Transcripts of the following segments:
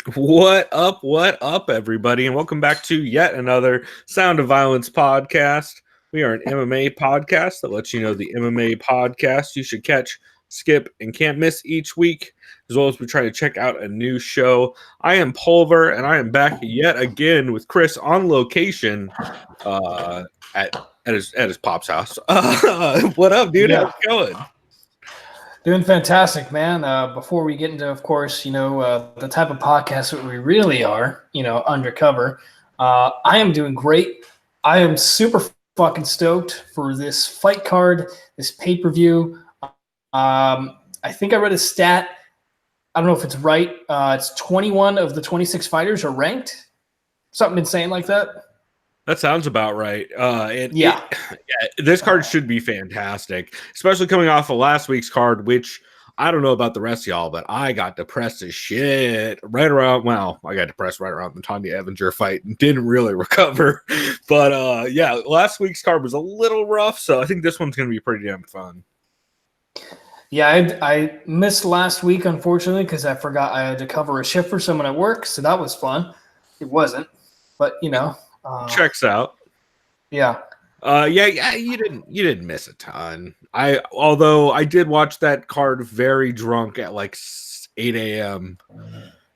What up, everybody, and welcome back to yet another Sound of Violence podcast. We are an MMA podcast that lets you know the MMA podcast you should catch, skip, and can't miss each week, as well as we try to check out a new show. I am Pulver, and I am back yet again with Chris on location at his pop's house. What up, dude? Yeah. How's it going? Doing fantastic, man. Before we get into, of course, the type of podcast that we really are, undercover, I am doing great. I am super fucking stoked for this fight card, this pay-per-view. I think I read a stat. I don't know if it's right. It's 21 of the 26 fighters are ranked. Something insane like that. That sounds about right. This card should be fantastic, especially coming off of last week's card, which I don't know about the rest of y'all, but I got depressed as shit I got depressed right around the Tanya Evinger fight and didn't really recover. But last week's card was a little rough, so I think this one's going to be pretty damn fun. Yeah, I missed last week, unfortunately, because I forgot I had to cover a shift for someone at work, so that was fun. It wasn't, but checks out. Yeah. You didn't miss a ton. Although I did watch that card very drunk at like 8 a.m.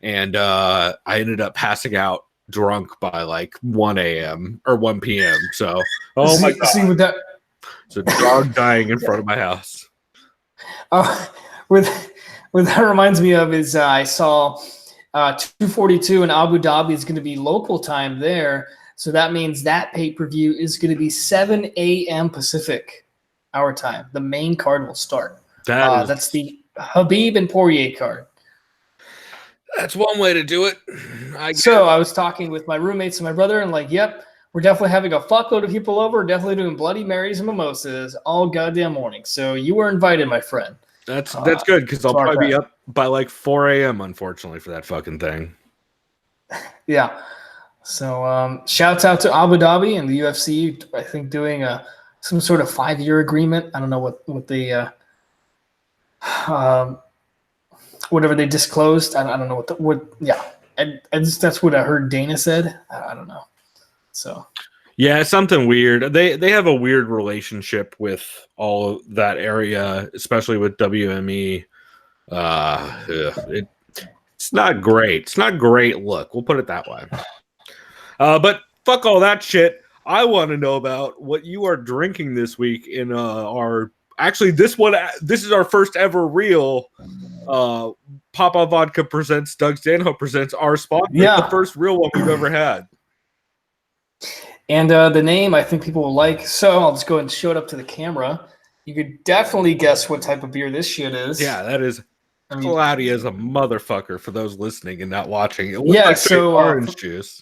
and I ended up passing out drunk by like 1 a.m. or 1 p.m. So my god. See with that, it's a dog dying in front of my house. What that reminds me of is I saw 242 in Abu Dhabi is going to be local time there. So that means that pay-per-view is going to be 7 a.m. Pacific, our time. The main card will start. That's the Habib and Poirier card. That's one way to do it. I was talking with my roommates and my brother, and we're definitely having a fuckload of people over. We're definitely doing Bloody Marys and mimosas all goddamn morning. So you were invited, my friend. That's good, because I'll probably be up by like 4 a.m., unfortunately, for that fucking thing. Yeah. So shouts out to Abu Dhabi and the UFC, I think, doing some sort of 5-year agreement. I don't know what the whatever they disclosed. I don't know that's what I heard Dana said. I don't know. So yeah, it's something weird. They have a weird relationship with all of that area, especially with WME. It's not great. It's not great look. We'll put it that way. But fuck all that shit. I want to know about what you are drinking this week in this is our first ever real Papa Vodka presents Doug Stanhope presents our sponsor. Yeah. The first real one we've ever had. And the name I think people will like. So I'll just go ahead and show it up to the camera. You could definitely guess what type of beer this shit is. Yeah, that is cloudy as a motherfucker for those listening and not watching. It looks like orange juice.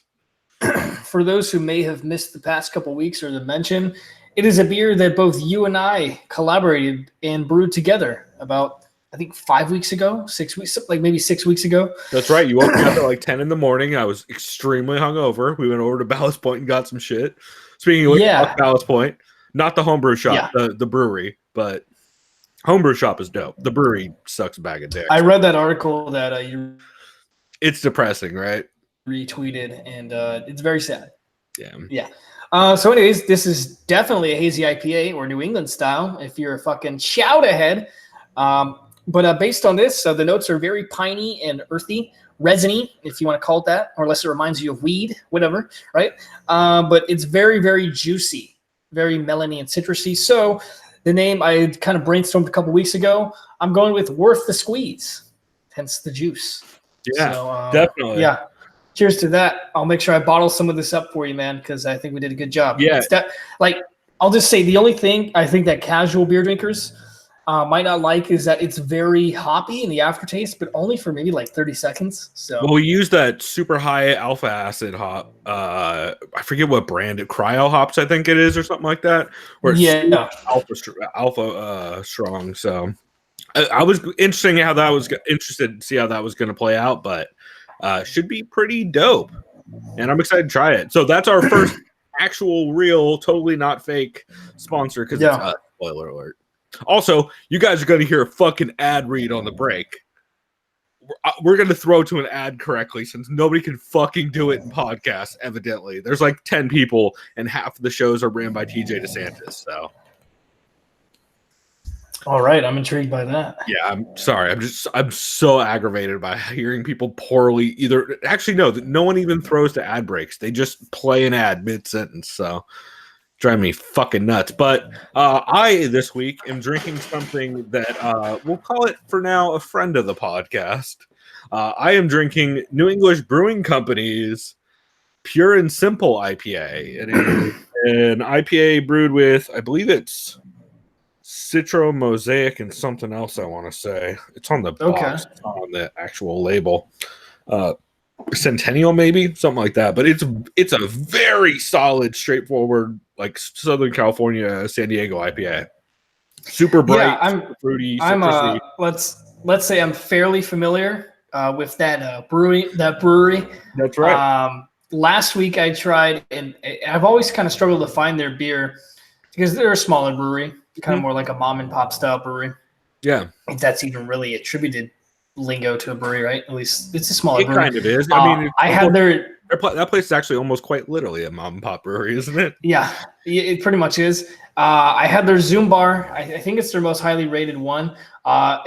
For those who may have missed the past couple weeks or the mention, it is a beer that both you and I collaborated and brewed together about, I think, 5 weeks ago, 6 weeks, like maybe 6 weeks ago. That's right. You woke me up at like 10 in the morning. I was extremely hungover. We went over to Ballast Point and got some shit. Speaking of which, Ballast Point, not the homebrew shop, the brewery, but homebrew shop is dope. The brewery sucks a bag of dicks. I read that article that it's depressing, right? Retweeted, and it's very sad. Yeah. So anyways, this is definitely a hazy IPA or New England style if you're a fucking shout ahead. But based on this, the notes are very piney and earthy, resiny, if you want to call it that, or unless it reminds you of weed, whatever, right? But it's very, very juicy, very melony and citrusy. So the name I kind of brainstormed a couple weeks ago, I'm going with Worth the Squeeze, hence the juice. Yeah, so, definitely. Yeah. Cheers to that. I'll make sure I bottle some of this up for you, man, because I think we did a good job. Yeah. I'll just say the only thing I think that casual beer drinkers might not like is that it's very hoppy in the aftertaste, but only for maybe like 30 seconds. So we use that super high alpha acid hop. I forget what brand it, Cryo Hops, I think it is, or something like that. Where it's alpha strong. So I was interested to see how that was going to play out, but should be pretty dope, and I'm excited to try it. So that's our first actual, real, totally not fake sponsor, because it's spoiler alert. Also, you guys are going to hear a fucking ad read on the break. we're going to throw to an ad correctly since nobody can fucking do it in podcasts, evidently. There's like 10 people, and half of the shows are ran by TJ DeSantis, so. All right, I'm intrigued by that. Yeah, I'm sorry. I'm so aggravated by hearing people poorly either. Actually, no one even throws to ad breaks. They just play an ad mid-sentence, so drive me fucking nuts. But I this week am drinking something that we'll call it for now a friend of the podcast. I am drinking New English Brewing Company's Pure and Simple IPA. It is an IPA brewed with, I believe it's Citro, Mosaic, and something else. I want to say it's on the box, it's not on the actual label. Centennial, maybe something like that. But it's a very solid, straightforward, like Southern California, San Diego IPA. Super bright, super fruity, citrusy. Let's say I'm fairly familiar with that brewery. That's right. Last week I tried, and I've always kind of struggled to find their beer because they're a smaller brewery, kind of more like a mom and pop style brewery. Yeah, if that's even really attributed lingo to a brewery, right? At least it's a smaller brewery. It kind of is. I mean, I had that place is actually almost quite literally a mom and pop brewery, isn't it? Yeah, it pretty much is. I had their Zoom bar. I think it's their most highly rated one.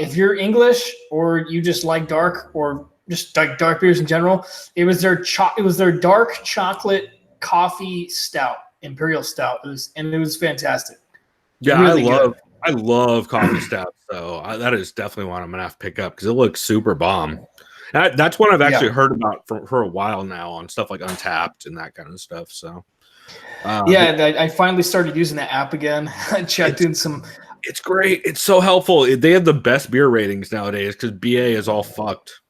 If you're English or you just like dark or just like dark beers in general, it was their dark chocolate coffee stout, imperial stout. It was fantastic. Yeah, really I love coffee stouts, so that is definitely one I'm gonna have to pick up because it looks super bomb. That's one I've actually heard about for a while now on stuff like Untapped and that kind of stuff. So, I finally started using the app again. I checked in some. It's great. It's so helpful. They have the best beer ratings nowadays because BA is all fucked.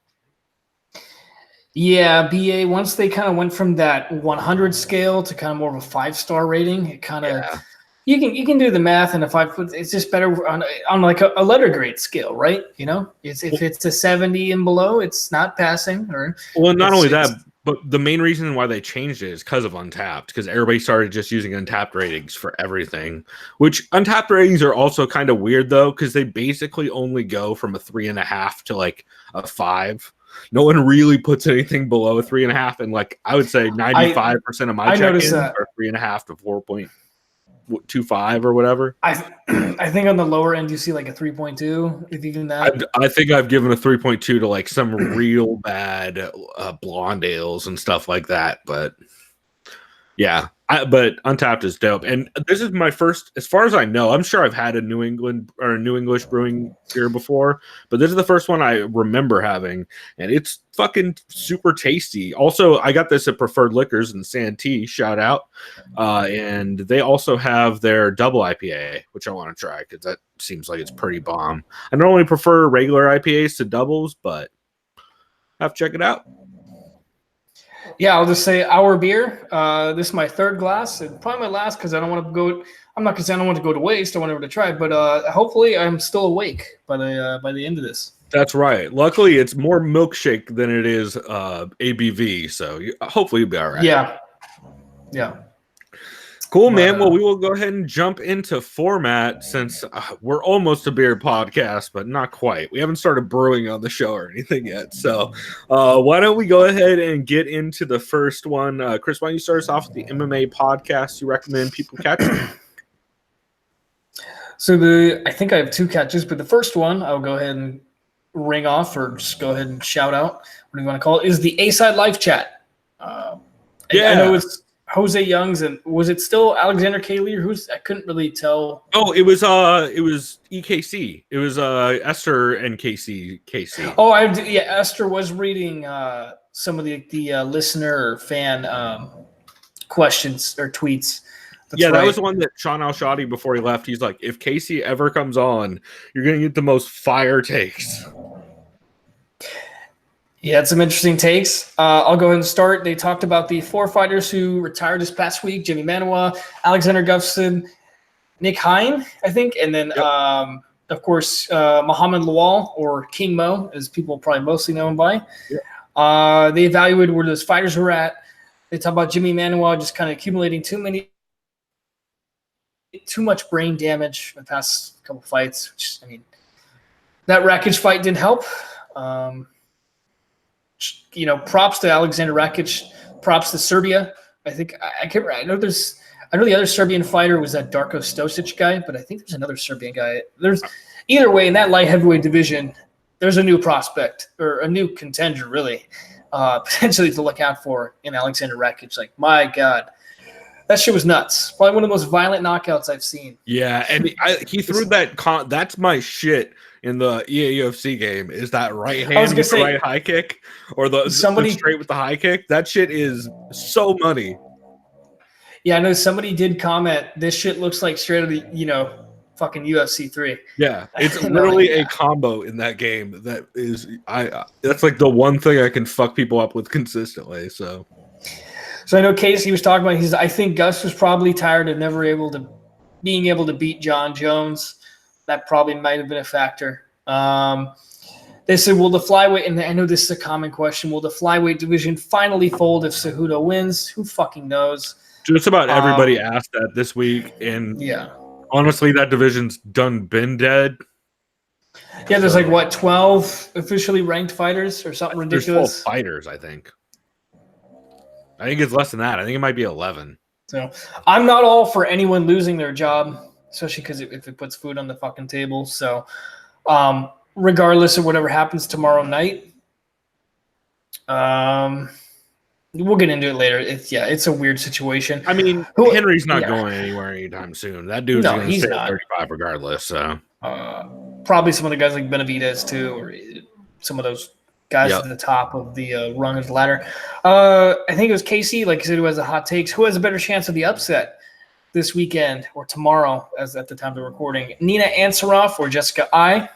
Yeah, BA, once they kind of went from that 100 scale to kind of more of a 5-star rating, it kind of you can do the math, and it's just better on like a letter grade scale, right? You know, if it's a 70 and below, it's not passing. Not only that, but the main reason why they changed it is because of Untapped, because everybody started just using Untapped ratings for everything. Which Untapped ratings are also kind of weird though, because they basically only go from a 3.5 to like a 5. No one really puts anything below a 3.5, and like I would say 95% of my check-ins are 3.5 to 4.25 or whatever. I think on the lower end you see like a 3.2, if even that. I think I've given a 3.2 to like some real bad blonde ales and stuff like that, but yeah. But Untapped is dope, and this is my first, as far as I know. I'm sure I've had a New England or a New English brewing beer before, but this is the first one I remember having, and it's fucking super tasty. Also, I got this at Preferred Liquors in Santee, shout out, and they also have their double IPA, which I want to try because that seems like it's pretty bomb. I normally prefer regular IPAs to doubles, but I have to check it out. Yeah, I'll just say our beer. This is my third glass, and probably my last because I don't want to go. I'm not gonna say I don't want to go to waste. I want to try, but hopefully I'm still awake by the end of this. That's right. Luckily, it's more milkshake than it is ABV, so hopefully you'll be all right. Yeah. Cool, man. Well, we will go ahead and jump into format since we're almost a beer podcast, but not quite. We haven't started brewing on the show or anything yet. So why don't we go ahead and get into the first one? Chris, why don't you start us off with the MMA podcast you recommend people catch? So I think I have 2 catches, but the first one I'll go ahead and ring off or just go ahead and shout out, what do you want to call it, is the A-Side Live Chat. I know it's Jose Youngs, and was it still Alexander Kaler? I couldn't really tell. Oh, it was EKC. It was Esther and KC. Oh, Esther was reading some of the listener or fan questions or tweets. That's right. That was the one that Sean Al-Shadi, before he left, he's like, if Casey ever comes on, you're going to get the most fire takes. Yeah, it's some interesting takes. I'll go ahead and start. They talked about the 4 fighters who retired this past week: Jimmy Manuwa, Alexander Gustafsson, Nick Hein, I think, and then, of course, Muhammad Lawal, or King Mo, as people probably mostly know him by. Yep. They evaluated where those fighters were at. They talk about Jimmy Manuwa just kind of accumulating too much brain damage in the past couple fights, which, I mean, that Rakic fight didn't help. props to Alexander Rakic, props to Serbia. I think I can't. I know the other Serbian fighter was that Darko Stosic guy, but I think there's another Serbian guy. There's either way in that light heavyweight division. There's a new prospect or a new contender, really, potentially to look out for in Alexander Rakic. Like, my God, that shit was nuts. Probably one of the most violent knockouts I've seen. Yeah, and he threw that. That's my shit in the EA UFC game. Is that right hand with the right high kick or the straight with the high kick? That shit is so money. Yeah, I know somebody did comment. This shit looks like straight out of fucking UFC 3. Yeah, it's literally a combo in that game that is that's like the one thing I can fuck people up with consistently. So I know Casey was talking about. I think Gus was probably tired of being able to beat John Jones. That probably might have been a factor. They said, will the flyweight, and I know this is a common question, will the flyweight division finally fold if Cejudo wins? Who fucking knows? Just about everybody asked that this week, and honestly, that division's been dead. Yeah, there's 12 officially ranked fighters or something ridiculous. There's 12 fighters, I think. I think it's less than that. I think it might be 11. So I'm not all for anyone losing their job, especially because if it puts food on the fucking table. So regardless of whatever happens tomorrow night, we'll get into it later. It's a weird situation. I mean, Henry's not going anywhere anytime soon. That dude's going to stay at 35 regardless. So probably some of the guys like Benavidez too, or some of those guys at the top of the rung of the ladder. I think it was Casey, like I said, who has the hot takes. Who has a better chance of the upset this weekend or tomorrow, as at the time of the recording? Nina Ansaroff or Jessica Ai?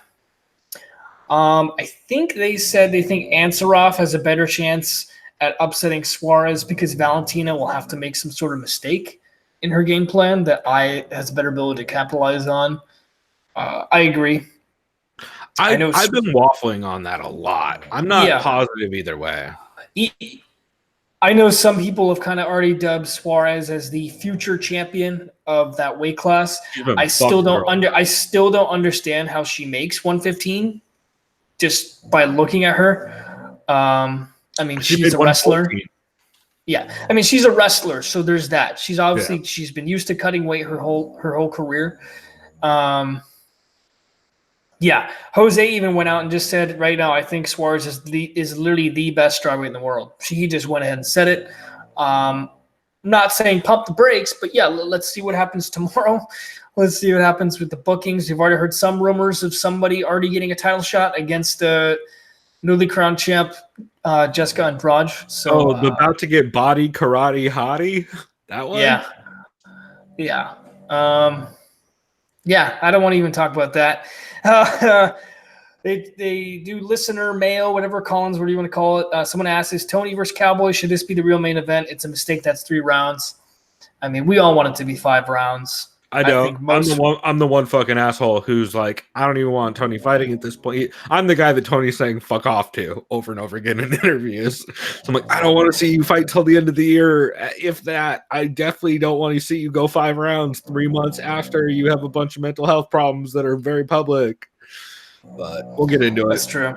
I think they said they think Ansaroff has a better chance at upsetting Suarez because Valentina will have to make some sort of mistake in her game plan that Ai has a better ability to capitalize on. I agree. I've been waffling on that a lot. I'm not positive either way. I know some people have kind of already dubbed Suarez as the future champion of that weight class. I still don't understand how she makes 115 just by looking at her. I mean, she's a wrestler. Yeah, I mean, she's a wrestler, so there's that. She's obviously she's been used to cutting weight her whole career. Yeah, Jose even went out and just said right now, I think Suarez is literally the best strawweight in the world. He just went ahead and said it. Not saying pump the brakes, but yeah, let's see what happens tomorrow. Let's see what happens with the bookings. We've already heard some rumors of somebody already getting a title shot against newly crowned champ Jessica Andrade. So about to get body karate hottie? That one? Yeah. Yeah. Yeah, I don't want to even talk about that. They do listener mail, whatever, Collins, what do you want to call it? Someone asks, is Tony versus Cowboy, should this be the real main event? It's a mistake. That's 3 rounds. I mean, we all want it to be 5 rounds. I don't. I'm the one fucking asshole who's like, I don't even want Tony fighting at this point. I'm the guy that Tony's saying fuck off to over and over again in interviews. So I'm like, I don't want to see you fight till the end of the year. If that, I definitely don't want to see you go 5 rounds 3 months after you have a bunch of mental health problems that are very public. But we'll get into it. That's true.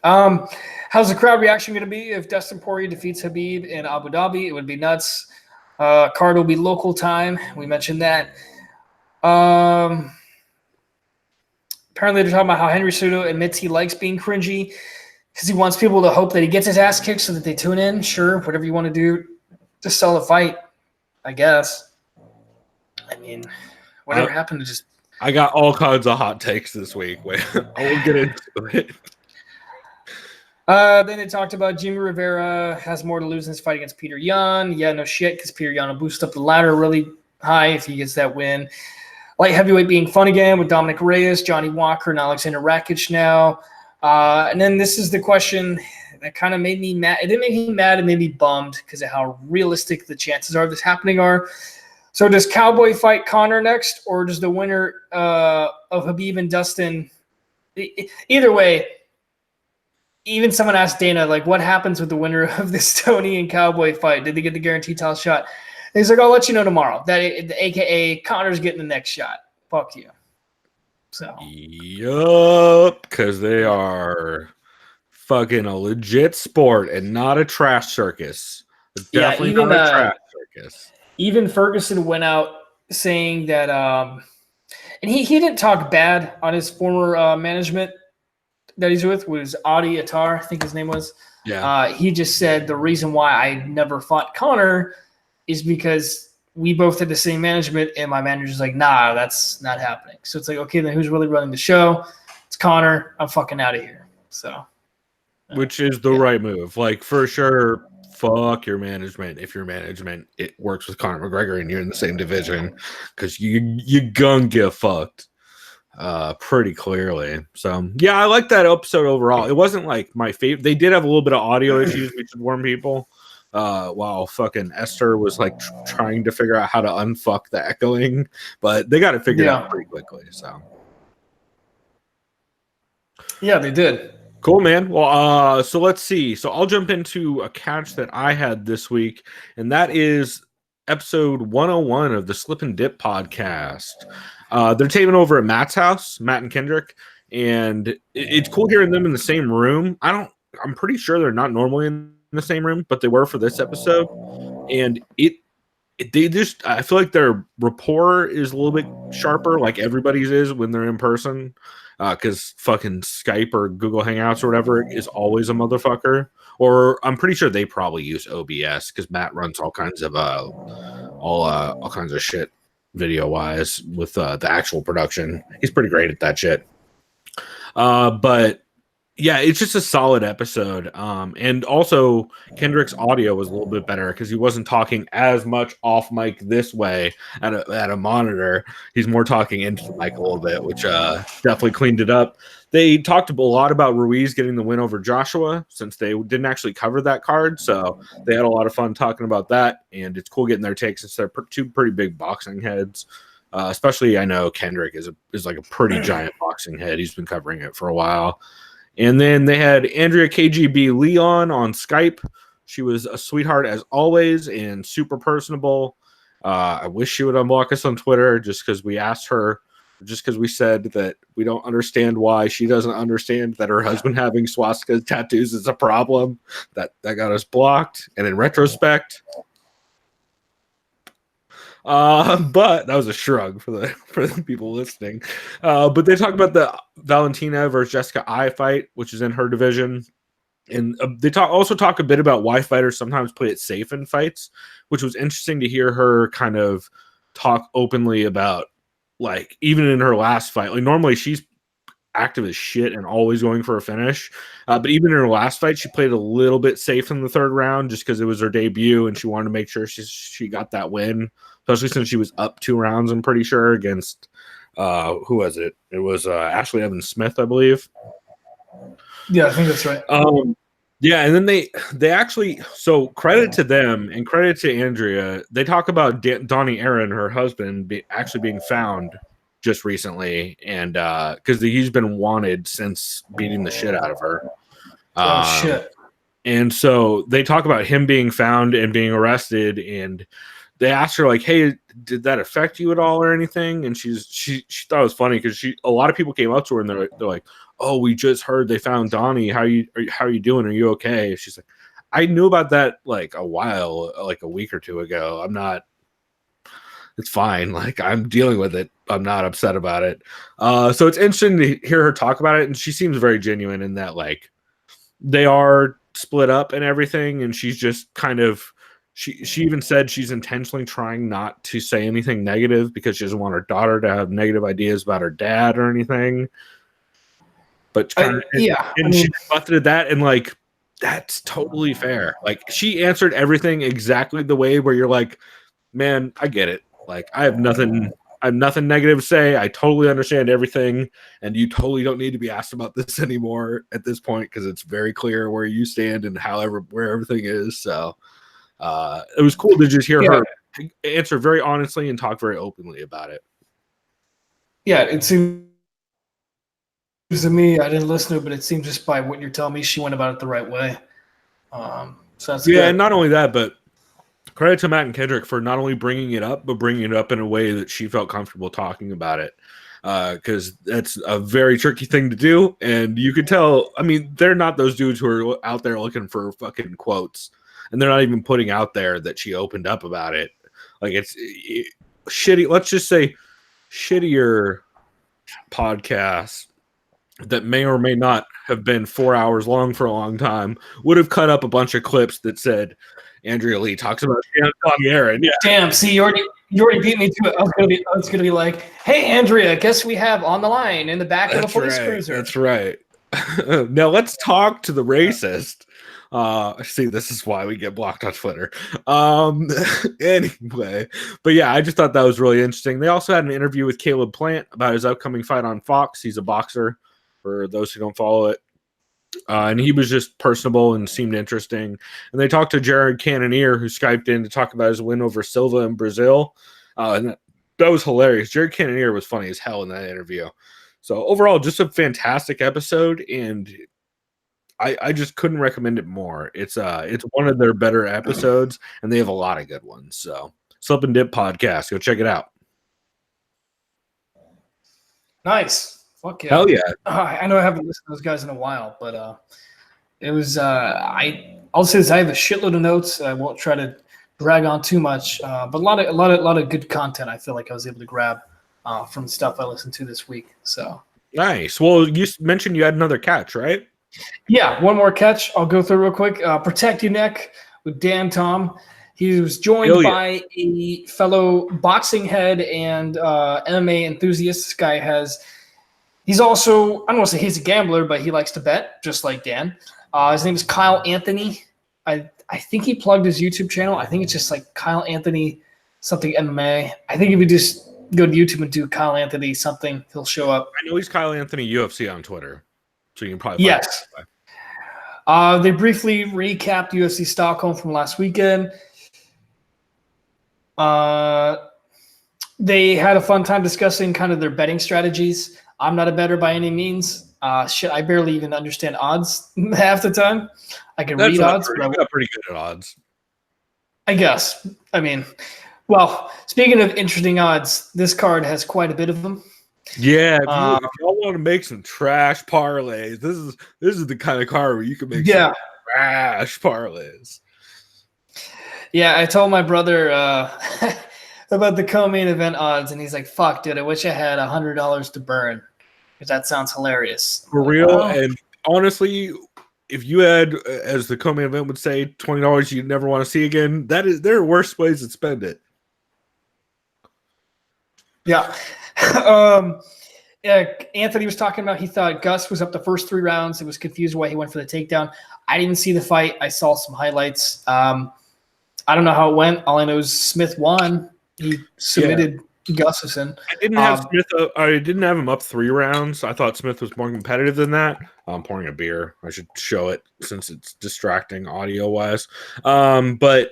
How's the crowd reaction going to be if Dustin Poirier defeats Khabib in Abu Dhabi? It would be nuts. Card will be local time. We mentioned that. Apparently they're talking about how Henry Cejudo admits he likes being cringy because he wants people to hope that he gets his ass kicked so that they tune in. Sure, whatever you want to do to sell a fight, I guess. I mean, whatever happened to just... I got all kinds of hot takes this week. Wait, I will get into it. Then they talked about Jimmy Rivera has more to lose in his fight against Peter Yan. Yeah, no shit, because Peter Yan will boost up the ladder really high if he gets that win. Light heavyweight being fun again with Dominic Reyes, Johnny Walker, and Alexander Rakic now. And then this is the question that kind of made me mad. It didn't make me mad. It made me bummed because of how realistic the chances of this happening are. So does Cowboy fight Conor next, or does the winner of Khabib and Dustin? Either way, even someone asked Dana, like, what happens with the winner of this Tony and Cowboy fight? Did they get the guaranteed title shot? And he's like, I'll let you know tomorrow. That AKA Conor's getting the next shot. Fuck you. So. Yup, because they are fucking a legit sport and not a trash circus. Definitely even not a trash circus. Even Ferguson went out saying that, and he didn't talk bad on his former management that he's with, was Adi Attar, I think his name was. Yeah. He just said the reason why I never fought Connor is because we both had the same management, and my manager's like, nah, that's not happening. So it's like, okay, then who's really running the show? It's Connor. I'm fucking out of here. So, which is the right move. Like, for sure, fuck your management if your management it works with Conor McGregor and you're in the same division, because you gonna get fucked pretty clearly. So yeah, I like that episode overall. It wasn't like my favorite. They did have a little bit of audio issues, we should warn people. While fucking Esther was like trying to figure out how to unfuck the echoing, but they got it figured out pretty quickly. So yeah, they did. Cool, man. Well, so let's see. So I'll jump into a catch that I had this week, and that is episode 101 of the Slip and Dip podcast. They're taping over at Matt's house, Matt and Kendrick, and it's cool hearing them in the same room. I'm pretty sure they're not normally in the same room, but they were for this episode, and I feel like their rapport is a little bit sharper, like everybody's is when they're in person. Because fucking Skype or Google Hangouts or whatever is always a motherfucker. Or I'm pretty sure they probably use OBS because Matt runs all kinds of all kinds of shit video wise with the actual production. He's pretty great at that shit. But yeah, it's just a solid episode. And also Kendrick's audio was a little bit better because he wasn't talking as much off mic this way at a monitor. He's more talking into the mic a little bit, which definitely cleaned it up. They talked a lot about Ruiz getting the win over Joshua since they didn't actually cover that card. So they had a lot of fun talking about that. And it's cool getting their takes since they're two pretty big boxing heads. Especially I know Kendrick is like a pretty giant boxing head. He's been covering it for a while. And then they had Andrea KGB Leon on Skype. She was a sweetheart as always and super personable. I wish she would unblock us on Twitter just because we asked her, just because we said that we don't understand why she doesn't understand that her husband having swastika tattoos is a problem. That got us blocked. And in retrospect, but that was a shrug for the people listening. But they talk about the Valentina versus Jessica I fight, which is in her division, and they also talk a bit about why fighters sometimes play it safe in fights, which was interesting to hear her kind of talk openly about. Like even in her last fight, like normally she's active as shit and always going for a finish. But even in her last fight, she played a little bit safe in the third round just because it was her debut and she wanted to make sure she got that win, especially since she was up 2 rounds, I'm pretty sure, against who was it? It was Ashley Evans Smith, I believe. Yeah, I think that's right. Yeah, and then they actually, so credit to them and credit to Andrea. They talk about Donnie Aaron, her husband, actually being found just recently, and because he's been wanted since beating the shit out of her. Shit. And so they talk about him being found and being arrested, and they asked her like, "Hey, did that affect you at all or anything?" And she thought it was funny because a lot of people came up to her and they're like, "Oh, we just heard they found Donnie. How are you doing? Are you okay?" She's like, "I knew about that like a week or two ago. I'm not. It's fine. Like I'm dealing with it. I'm not upset about it." So it's interesting to hear her talk about it, and she seems very genuine in that like they are split up and everything, and she's just kind of. She even said she's intentionally trying not to say anything negative because she doesn't want her daughter to have negative ideas about her dad or anything. But she busted that, and like that's totally fair. Like she answered everything exactly the way where you're like, man, I get it. Like I have nothing negative to say. I totally understand everything, and you totally don't need to be asked about this anymore at this point because it's very clear where you stand and where everything is. So it was cool to just hear her answer very honestly and talk very openly about it. Yeah, it seems to me, I didn't listen to it, but it seems just by what you're telling me, she went about it the right way. So that's good. And not only that, but credit to Matt and Kendrick for not only bringing it up, but bringing it up in a way that she felt comfortable talking about it. because that's a very tricky thing to do. And you could tell, I mean, they're not those dudes who are out there looking for fucking quotes, and they're not even putting out there that she opened up about it. Like it's shitty. Let's just say shittier podcasts that may or may not have been 4 hours long for a long time would have cut up a bunch of clips that said Andrea Lee talks about Tommy Aaron. Yeah. Damn, see, you already beat me to it. I was gonna be like, hey Andrea, guess we have on the line in the back of the police cruiser. That's right. Now let's talk to the racist. See, this is why we get blocked on Twitter. Anyway, but yeah, I just thought that was really interesting. They also had an interview with Caleb Plant about his upcoming fight on Fox. He's a boxer, for those who don't follow it. And he was just personable and seemed interesting. And they talked to Jared Cannonier, who Skyped in to talk about his win over Silva in Brazil. And that was hilarious. Jared Cannonier was funny as hell in that interview. So overall, just a fantastic episode, and I just couldn't recommend it more. It's one of their better episodes, and they have a lot of good ones. So Slip and Dip Podcast, go check it out. Nice. Fuck yeah. Hell yeah. I know I haven't listened to those guys in a while, but it was I'll say this, I have a shitload of notes. I won't try to drag on too much, but a lot of good content I feel like I was able to grab from the stuff I listened to this week. So nice. Well, you mentioned you had another catch, right? Yeah, one more catch. I'll go through real quick. Protect Your Neck with Dan Tom. He was joined by a fellow boxing head and MMA enthusiast. This guy he's also, I don't want to say he's a gambler, but he likes to bet, just like Dan. His name is Kyle Anthony. I think he plugged his YouTube channel. I think it's just like Kyle Anthony something MMA. I think if you just go to YouTube and do Kyle Anthony something, he'll show up. I know he's Kyle Anthony UFC on Twitter. So you can probably find They briefly recapped UFC Stockholm from last weekend. They had a fun time discussing kind of their betting strategies. I'm not a bettor by any means. I barely even understand odds half the time. I can read odds. I got pretty good at odds. I guess. I mean, well, speaking of interesting odds, this card has quite a bit of them. Yeah, if y'all want to make some trash parlays, this is the kind of card where you can make some trash parlays. Yeah, I told my brother about the co-main event odds, and he's like, "Fuck, dude, I wish I had $100 to burn, because that sounds hilarious." For real, and honestly, if you had, as the co-main event would say, $20 you'd never want to see again, there are worse ways to spend it. Yeah. Anthony was talking about he thought Gus was up the first 3 rounds. It was confused why he went for the takedown. I didn't see the fight. I saw some highlights. I don't know how it went. All I know is Smith won. He submitted Gustafson. I didn't have Smith. I didn't have him up 3 rounds. I thought Smith was more competitive than that. I'm pouring a beer. I should show it since it's distracting audio wise. But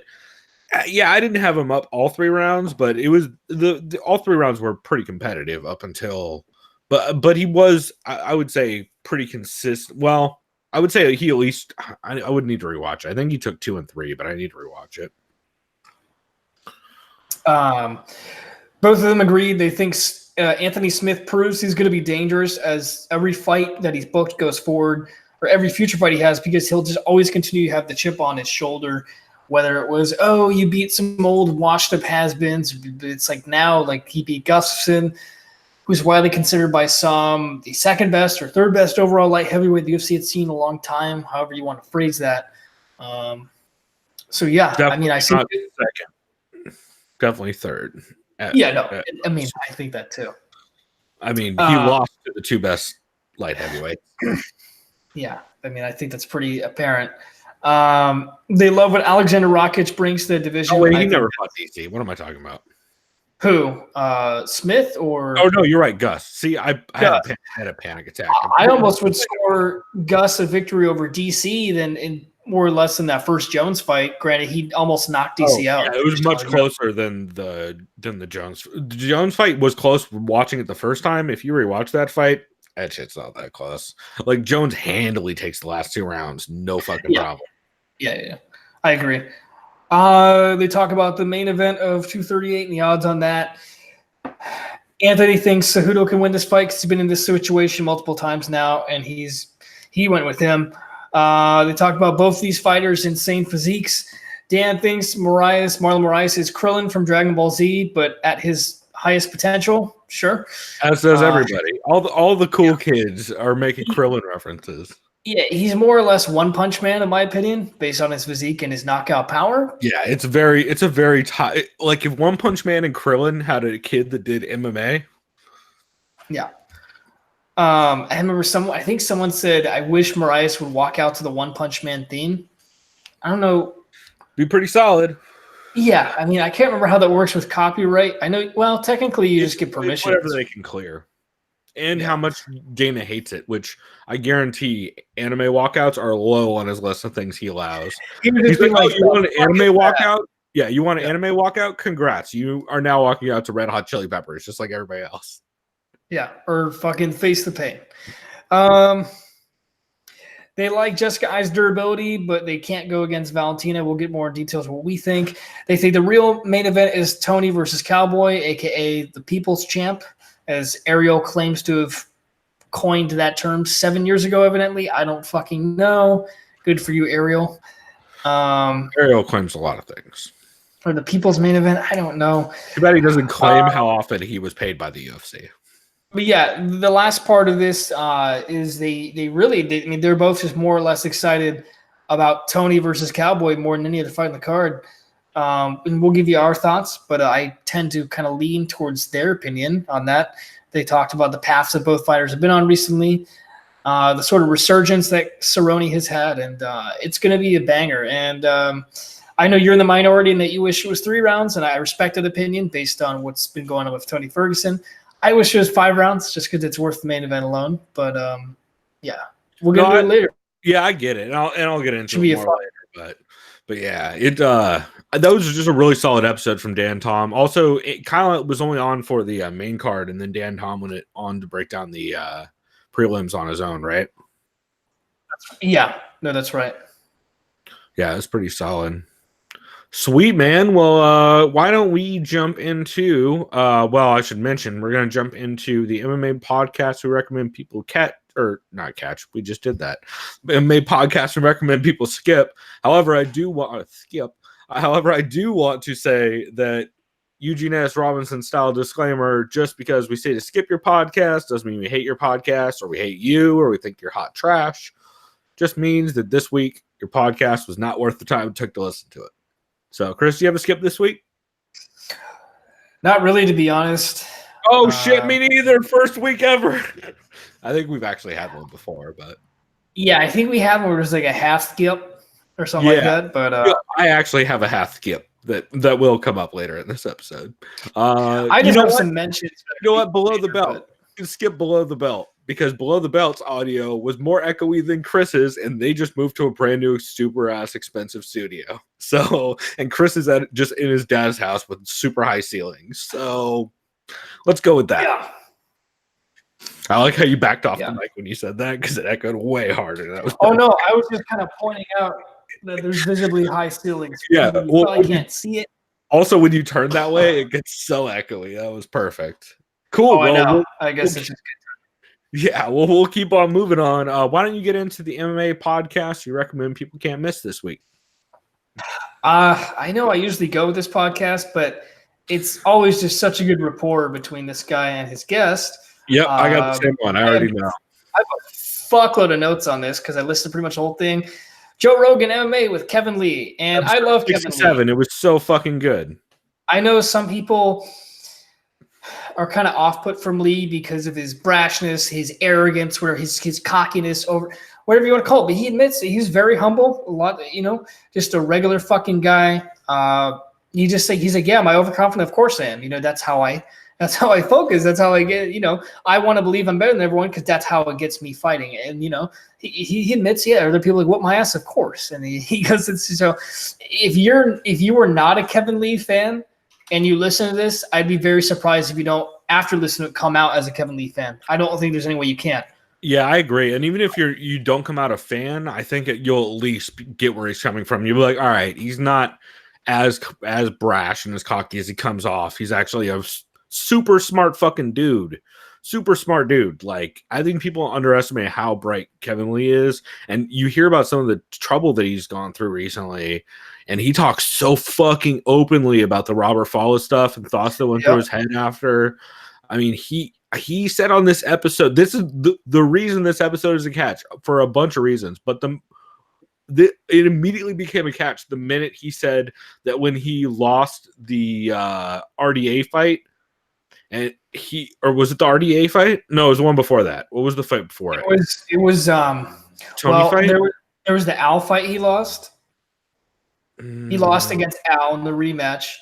yeah, I didn't have him up all 3 rounds, but it was all 3 rounds were pretty competitive up until, but he was, I would say, pretty consistent. Well, I would say he at least, I would need to rewatch it. I think he took 2 and 3, but I need to rewatch it. Both of them agreed. They think Anthony Smith proves he's going to be dangerous as every fight that he's booked goes forward, or every future fight he has, because he'll just always continue to have the chip on his shoulder. Whether it was, you beat some old washed-up has-beens. It's like now, like he beat Gustafson, who's widely considered by some the second best or third best overall light heavyweight the UFC had seen in a long time, however you want to phrase that. So, yeah, definitely, I mean, I see second. Definitely third. I mean, I think that too. I mean, he lost to the 2 best light heavyweights. Yeah, I mean, I think that's pretty apparent. They love what Alexander Rakic brings to the division. Oh, wait, he never fought DC. What am I talking about? Who? Smith or? Oh, no, you're right, Gus. See, I had a panic attack. I almost would score Gus a victory over DC than in more or less in that first Jones fight. Granted, he almost knocked DC out. Yeah, it was much closer than the Jones. The Jones fight was close watching it the first time. If you rewatch that fight, that shit's not that close. Like, Jones handily takes the last 2 rounds. No fucking problem. Yeah. I agree. They talk about the main event of 238 and the odds on that. Anthony thinks Cejudo can win this fight because he's been in this situation multiple times now, and he went with him. They talked about both these fighters' insane physiques. Dan thinks Marlon Moraes is Krillin from Dragon Ball Z, but at his highest potential. Sure. As does everybody. All the cool kids are making Krillin references. Yeah, he's more or less One Punch Man, in my opinion, based on his physique and his knockout power. Yeah, it's a very like if One Punch Man and Krillin had a kid that did MMA. Yeah. I remember I think someone said, I wish Moraes would walk out to the One Punch Man theme. I don't know. Be pretty solid. Yeah, I mean, I can't remember how that works with copyright. I know, well, technically you just get permission. Whatever they can clear. And how much Dana hates it, which I guarantee anime walkouts are low on his list of things he allows. He's like, oh, you want an anime walkout? Yeah, you want an anime walkout? Congrats. You are now walking out to Red Hot Chili Peppers, just like everybody else. Yeah, or fucking Face the Pain. They like Jessica I's durability, but they can't go against Valentina. We'll get more details of what we think. They think the real main event is Tony versus Cowboy, a.k.a. the People's Champ, as Ariel claims to have coined that term 7 years ago, evidently. I don't fucking know. Good for you, Ariel. Ariel claims a lot of things. For the People's main event, I don't know. Too bad he doesn't claim how often he was paid by the UFC. But yeah, the last part of this is they really did. I mean, they're both just more or less excited about Tony versus Cowboy more than any other fight in the card. And we'll give you our thoughts, but I tend to kind of lean towards their opinion on that. They talked about the paths that both fighters have been on recently, the sort of resurgence that Cerrone has had, and it's going to be a banger. And I know you're in the minority and that you wish it was 3 rounds, and I respect that opinion based on what's been going on with Tony Ferguson. I wish it was 5 rounds just because it's worth the main event alone. But yeah, we'll get into it later. Yeah, I get it, and I'll get into it more later. But yeah, that was just a really solid episode from Dan Tom. Also, it kind of was only on for the main card, and then Dan Tom went on to break down the prelims on his own, right? Yeah, no, that's right. Yeah, it's pretty solid. Sweet, man. Well, why don't we jump into well, I should mention we're going to jump into the MMA podcast we recommend people not catch. We just did that. MMA podcast we recommend people skip. However, I do want to say that Eugene S. Robinson style disclaimer, just because we say to skip your podcast doesn't mean we hate your podcast or we hate you or we think you're hot trash. Just means that this week your podcast was not worth the time it took to listen to it. So, Chris, do you have a skip this week? Not really, to be honest. Oh, shit, me neither. First week ever. I think we've actually had one before, but... Yeah, I think we have one where there's like a half skip or something like that. But I actually have a half skip that will come up later in this episode. I just have some mentions. You know what? Below the belt. You can skip below the belt. Because Below the Belt's audio was more echoey than Chris's, and they just moved to a brand new, super ass expensive studio. So, and Chris is just in his dad's house with super high ceilings. So, let's go with that. Yeah. I like how you backed off the mic when you said that because it echoed way harder. That was no, I was just kind of pointing out that there's visibly high ceilings. Yeah, well, I can't see it. Also, when you turn that way, it gets so echoey. That was perfect. Cool. Oh, I know. I guess it's just good. Yeah, well, we'll keep on moving on. Why don't you get into the MMA podcast you recommend people can't miss this week? I know I usually go with this podcast, but it's always just such a good rapport between this guy and his guest. Yep, I got the same one. I already know. I have a fuckload of notes on this because I listed pretty much the whole thing. Joe Rogan MMA with Kevin Lee, and I love Kevin Lee. It was so fucking good. I know some people are kind of off-put from Lee because of his brashness, his arrogance, where his cockiness, over whatever you want to call it. But he admits he's very humble. A lot, just a regular fucking guy. He's like, yeah, am I overconfident? Of course I am. That's how I focus. That's how I get. I want to believe I'm better than everyone because that's how it gets me fighting. And he admits, yeah, other people like, whoop my ass, of course. And he goes, so if you were not a Kevin Lee fan and you listen to this, I'd be very surprised if you don't, after listening to it, come out as a Kevin Lee fan. I don't think there's any way you can't. Yeah, I agree. And even if you don't come out a fan, I think you'll at least get where he's coming from. You'll be like, all right, he's not as brash and as cocky as he comes off. He's actually a super smart fucking dude. Super smart dude. Like, I think people underestimate how bright Kevin Lee is. And you hear about some of the trouble that he's gone through recently. And he talks so fucking openly about the Robert Falla stuff and thoughts that went through his head after. I mean, he said on this episode, this is the reason this episode is a catch for a bunch of reasons. But it immediately became a catch the minute he said that when he lost the RDA fight, and or was it the RDA fight? No, it was the one before that. What was the fight before it? It was Tony fight? There was the Al fight he lost. He lost against Al in the rematch.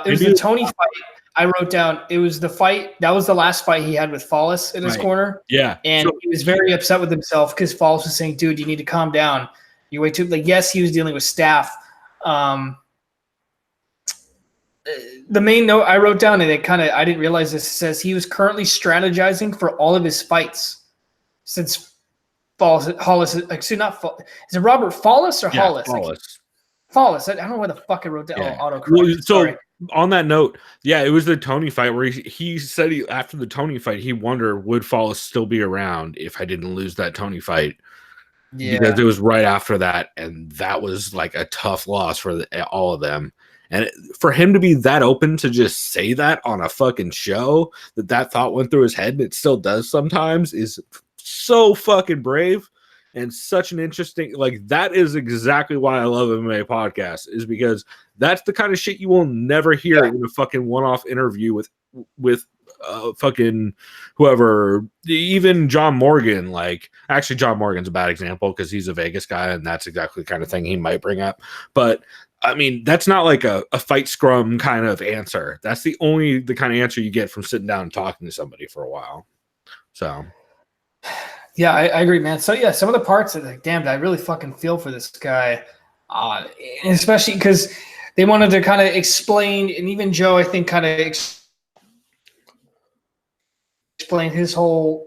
It was the Tony fight. I wrote down it was the fight. That was the last fight he had with Fallis in his corner. Yeah. And he was very upset with himself because Fallis was saying, dude, you need to calm down. You wait too, like, yes, he was dealing with staff. The main note I wrote down, and I didn't realize this, says he was currently strategizing for all of his fights since Hollis, actually not Fallis. Is it Robert Fallis or Hollis? Fallis. I don't know why the fuck I wrote down. Yeah. Autocorrect. So on that note, yeah, it was the Tony fight where he said after the Tony fight, he wondered would Fallis still be around if I didn't lose that Tony fight. Yeah. Because it was right after that, and that was like a tough loss for all of them. And for him to be that open to just say that on a fucking show, that thought went through his head, and it still does sometimes, is so fucking brave and such an interesting, like, that is exactly why I love MMA podcasts, is because that's the kind of shit you will never hear in a fucking one-off interview with fucking whoever, even John Morgan. Like, actually, John Morgan's a bad example because he's a Vegas guy, and that's exactly the kind of thing he might bring up. But I mean, that's not like a fight scrum kind of answer. That's the kind of answer you get from sitting down and talking to somebody for a while. So, yeah, I agree, man. So yeah, some of the parts are like, damn, I really fucking feel for this guy, especially because they wanted to kind of explain, and even Joe, I think, kind of explain his whole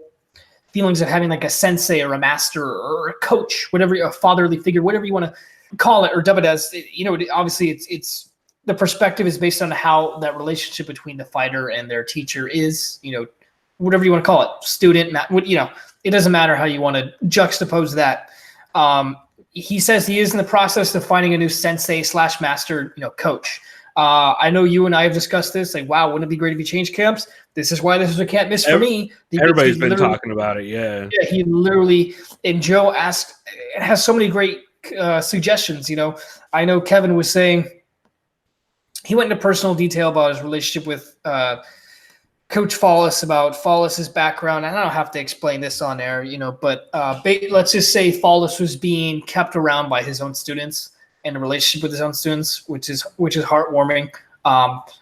feelings of having like a sensei or a master or a coach, whatever, a fatherly figure, whatever you want to call it or dub it as. You know, obviously it's the perspective is based on how that relationship between the fighter and their teacher is, you know, whatever you want to call it, student, you know, it doesn't matter how you want to juxtapose that. He says he is in the process of finding a new sensei / master, you know, coach. I know you and I have discussed this. Like, wow, wouldn't it be great if you changed camps? This is why this is a can't miss for me. Everybody's been talking about it. Yeah. Yeah. He literally, and Joe has so many great suggestions. You know, I know Kevin was saying he went into personal detail about his relationship with Coach Fallis, about Fallis's background. And I don't have to explain this on air, you know, but let's just say Fallis was being kept around by his own students and a relationship with his own students, which is heartwarming.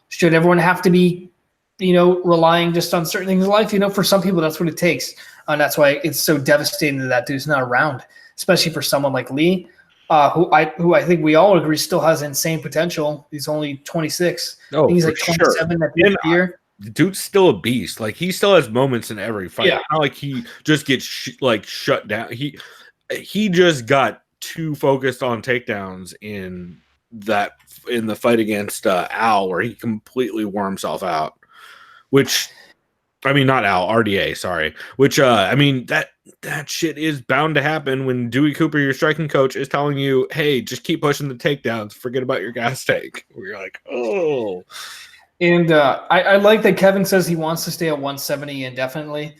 Should everyone have to be, you know, relying just on certain things in life? You know, for some people, that's what it takes. And that's why it's so devastating that dude's not around, especially for someone like Lee, who I think we all agree still has insane potential. He's only 26. Oh, I think he's like 27 at the end of the year. The dude's still a beast. Like, he still has moments in every fight. Yeah. Not like he just gets shut down. He just got too focused on takedowns in the fight against Al, where he completely wore himself out. Which, I mean, not Al, RDA, sorry. Which, I mean, that shit is bound to happen when Dewey Cooper, your striking coach, is telling you, hey, just keep pushing the takedowns, forget about your gas tank. Where you're like, oh. And I like that Kevin says he wants to stay at 170 indefinitely.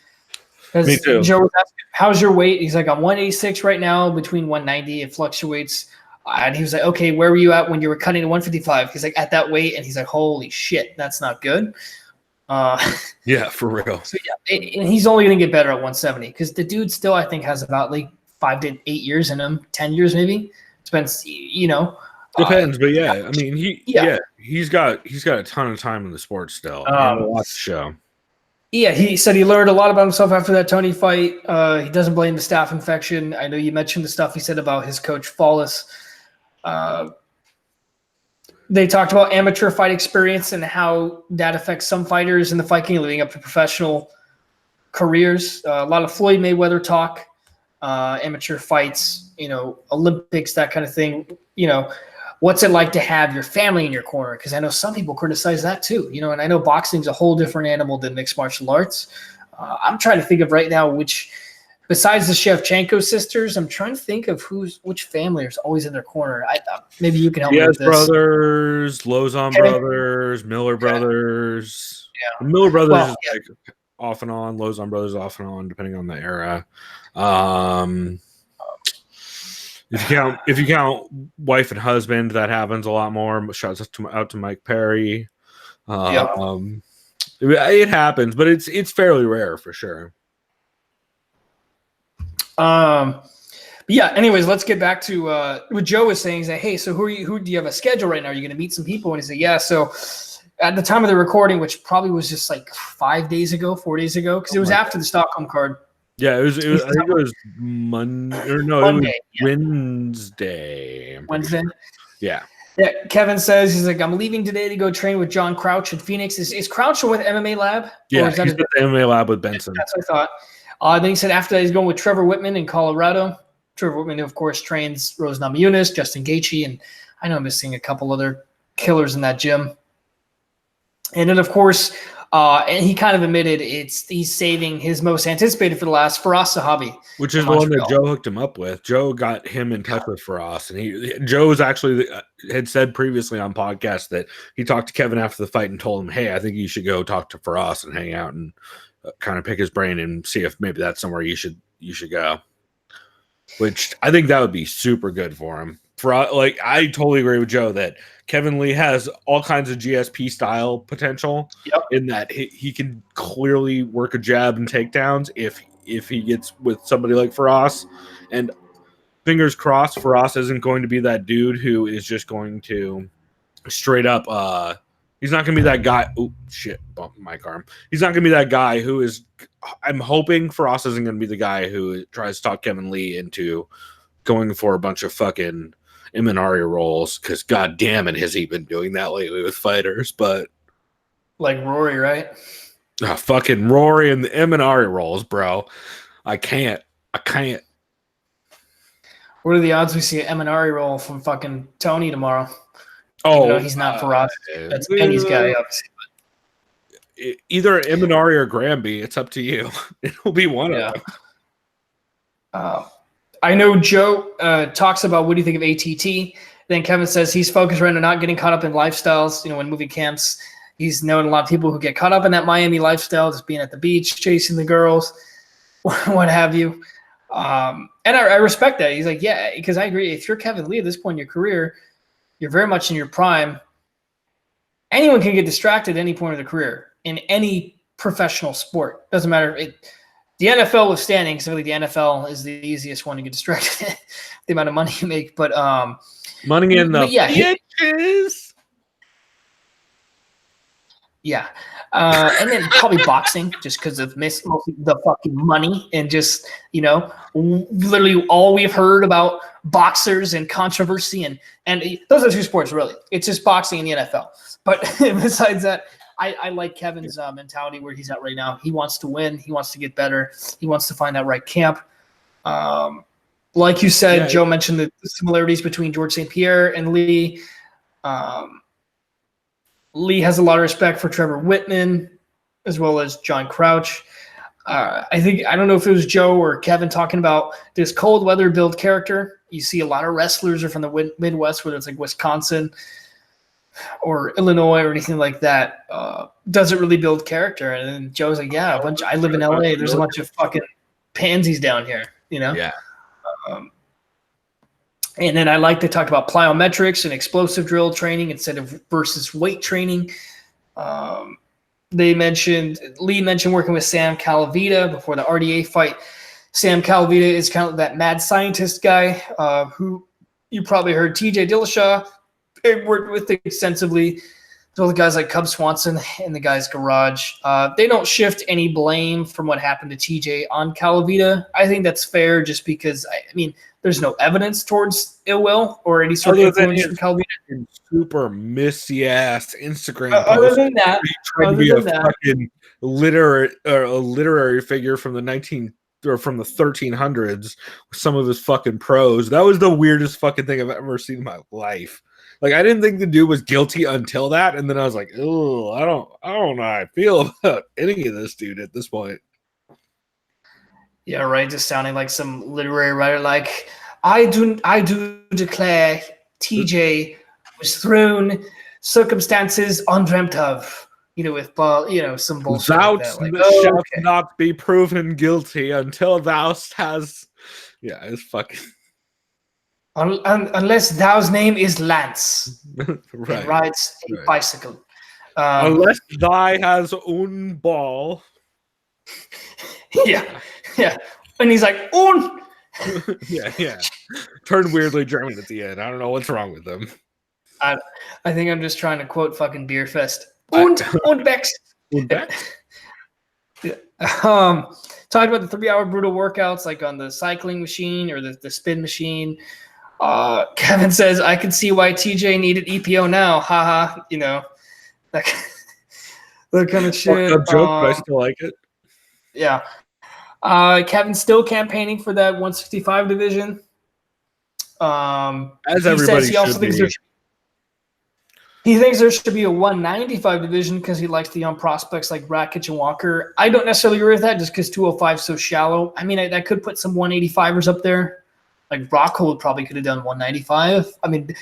Me too. Joe was asking, how's your weight? He's like, I'm 186 right now, between 190. It fluctuates. And he was like, okay, where were you at when you were cutting to 155? He's like, at that weight. And he's like, holy shit, that's not good. Yeah, for real. So yeah, and he's only going to get better at 170 because the dude still, I think, has about like 5 to 8 years in him, 10 years maybe. It's been, you know. Depends, but yeah, I mean, he's got a ton of time in the sport still. Watch the show. Yeah, he said he learned a lot about himself after that Tony fight. He doesn't blame the staph infection. I know you mentioned the stuff he said about his coach Fallis. They talked about amateur fight experience and how that affects some fighters in the fight game leading up to professional careers. A lot of Floyd Mayweather talk, amateur fights, you know, Olympics, that kind of thing. You know, what's it like to have your family in your corner? Because I know some people criticize that too, and I know boxing's a whole different animal than mixed martial arts. I'm trying to think of right now besides the Shevchenko sisters, I'm trying to think of which family is always in their corner. Maybe you can help me with this. Brothers, Lozon brothers, Miller brothers. Yeah. Miller brothers is like off and on, Lozon brothers off and on, depending on the era. If you count wife and husband, that happens a lot more. Shouts out to Mike Perry. It happens, but it's fairly rare for sure. Yeah. Anyways, let's get back to what Joe was saying. He's like, hey, so who do you have a schedule right now? Are you going to meet some people? And he said, yeah. So at the time of the recording, which probably was just like 4 days ago, because it was after the Stockholm card. Yeah, I think it was Monday. Or no, Monday, it was Wednesday. Wednesday. Yeah. Yeah. Kevin says he's like, I'm leaving today to go train with John Crouch in Phoenix. Is Crouch with MMA Lab? Yeah, he's at the MMA Lab with Benson. That's what I thought. Then he said after that he's going with Trevor Whitman in Colorado. Trevor Whitman, of course, trains Rose Namajunas, Justin Gaethje, and I know I'm missing a couple other killers in that gym. And then, of course, and he kind of admitted he's saving his most anticipated for the last, Firas Zahabi. Which is the one that Joe hooked him up with. Joe got him in touch with Firas. And Joe was actually had said previously on podcast that he talked to Kevin after the fight and told him, hey, I think you should go talk to Firas and hang out and kind of pick his brain and see if maybe that's somewhere you should go. Which I think that would be super good for him. I totally agree with Joe that Kevin Lee has all kinds of GSP style potential in that he can clearly work a jab and takedowns if he gets with somebody like Firas. And fingers crossed, Firas isn't going to be that dude who is just going to straight up. He's not going to be that guy. Oh shit! Bump my arm. He's not going to be that guy who is. I'm hoping Firas isn't going to be the guy who tries to talk Kevin Lee into going for a bunch of fucking Imanari rolls, because god damn it has he been doing that lately with fighters. But like Rory, right? Fucking Rory and the Imanari rolls, bro. I can't. What are the odds we see an Imanari roll from fucking Tony tomorrow? Oh, he's not Firas. That's Penny's guy, obviously. Either Imanari or Granby. It's up to you. It'll be one of them. I know Joe talks about what do you think of ATT. Then Kevin says he's focused right now, not getting caught up in lifestyles. When moving camps, he's known a lot of people who get caught up in that Miami lifestyle, just being at the beach, chasing the girls, what have you. And I respect that. He's like, yeah, because I agree. If you're Kevin Lee at this point in your career, you're very much in your prime. Anyone can get distracted at any point of the career in any professional sport. Doesn't matter. The NFL withstanding, simply the NFL is the easiest one to get distracted. The amount of money you make, but money in the bitches. Yeah. And then probably boxing, just because of the fucking money and just, literally all we've heard about boxers and controversy and those are two sports, really. It's just boxing and the NFL. But besides that, I like Kevin's mentality where he's at right now. He wants to win. He wants to get better. He wants to find that right camp. Like you said, Joe mentioned the similarities between George St. Pierre and Lee. Lee has a lot of respect for Trevor Whitman as well as John Crouch. I don't know if it was Joe or Kevin talking about this cold weather build character. You see a lot of wrestlers are from the Midwest, whether it's like Wisconsin or Illinois or anything like that. Doesn't really build character. And then Joe's like, yeah, I live in LA. There's a bunch of fucking pansies down here, Yeah. And then I like to talk about plyometrics and explosive drill training instead of versus weight training. Lee mentioned working with Sam Calavita before the RDA fight. Sam Calavita is kind of that mad scientist guy who you probably heard TJ Dillashaw worked with extensively. So the guys like Cub Swanson in the guy's garage. They don't shift any blame from what happened to TJ on Calavita. I think that's fair just because, there's no evidence towards ill will or any sort of influence from Calavita. Super messy ass Instagram other than that, trying to be a fucking literary figure from the 1300s with some of his fucking prose. That was the weirdest fucking thing I've ever seen in my life. Like, I didn't think the dude was guilty until that, and then I was like, oh, I don't know how I feel about any of this dude at this point. Yeah, right. Just sounding like some literary writer. Like, I do declare TJ was thrown circumstances undreamt of. With some bullshit Thou like that. Like, shalt not be proven guilty until thou has. Yeah, it's fucking. Unless thou's name is Lance, right. and rides a bicycle. Unless thy has un ball. Yeah, and he's like un. yeah. Turned weirdly German at the end. I don't know what's wrong with them. I think I'm just trying to quote fucking Beerfest. Und Bex. Und Bex. Talked about the 3-hour brutal workouts, like on the cycling machine or the spin machine. Kevin says, I can see why TJ needed EPO now. Haha, that kind of shit. Fucked up joke, but I still like it. Yeah. Kevin's still campaigning for that 165 division. As everybody should be. He thinks there should be a 195 division because he likes the young prospects like Rakic and Walker. I don't necessarily agree with that just because 205 is so shallow. I mean, I could put some 185ers up there. Like Rockhold probably could have done 195. I mean,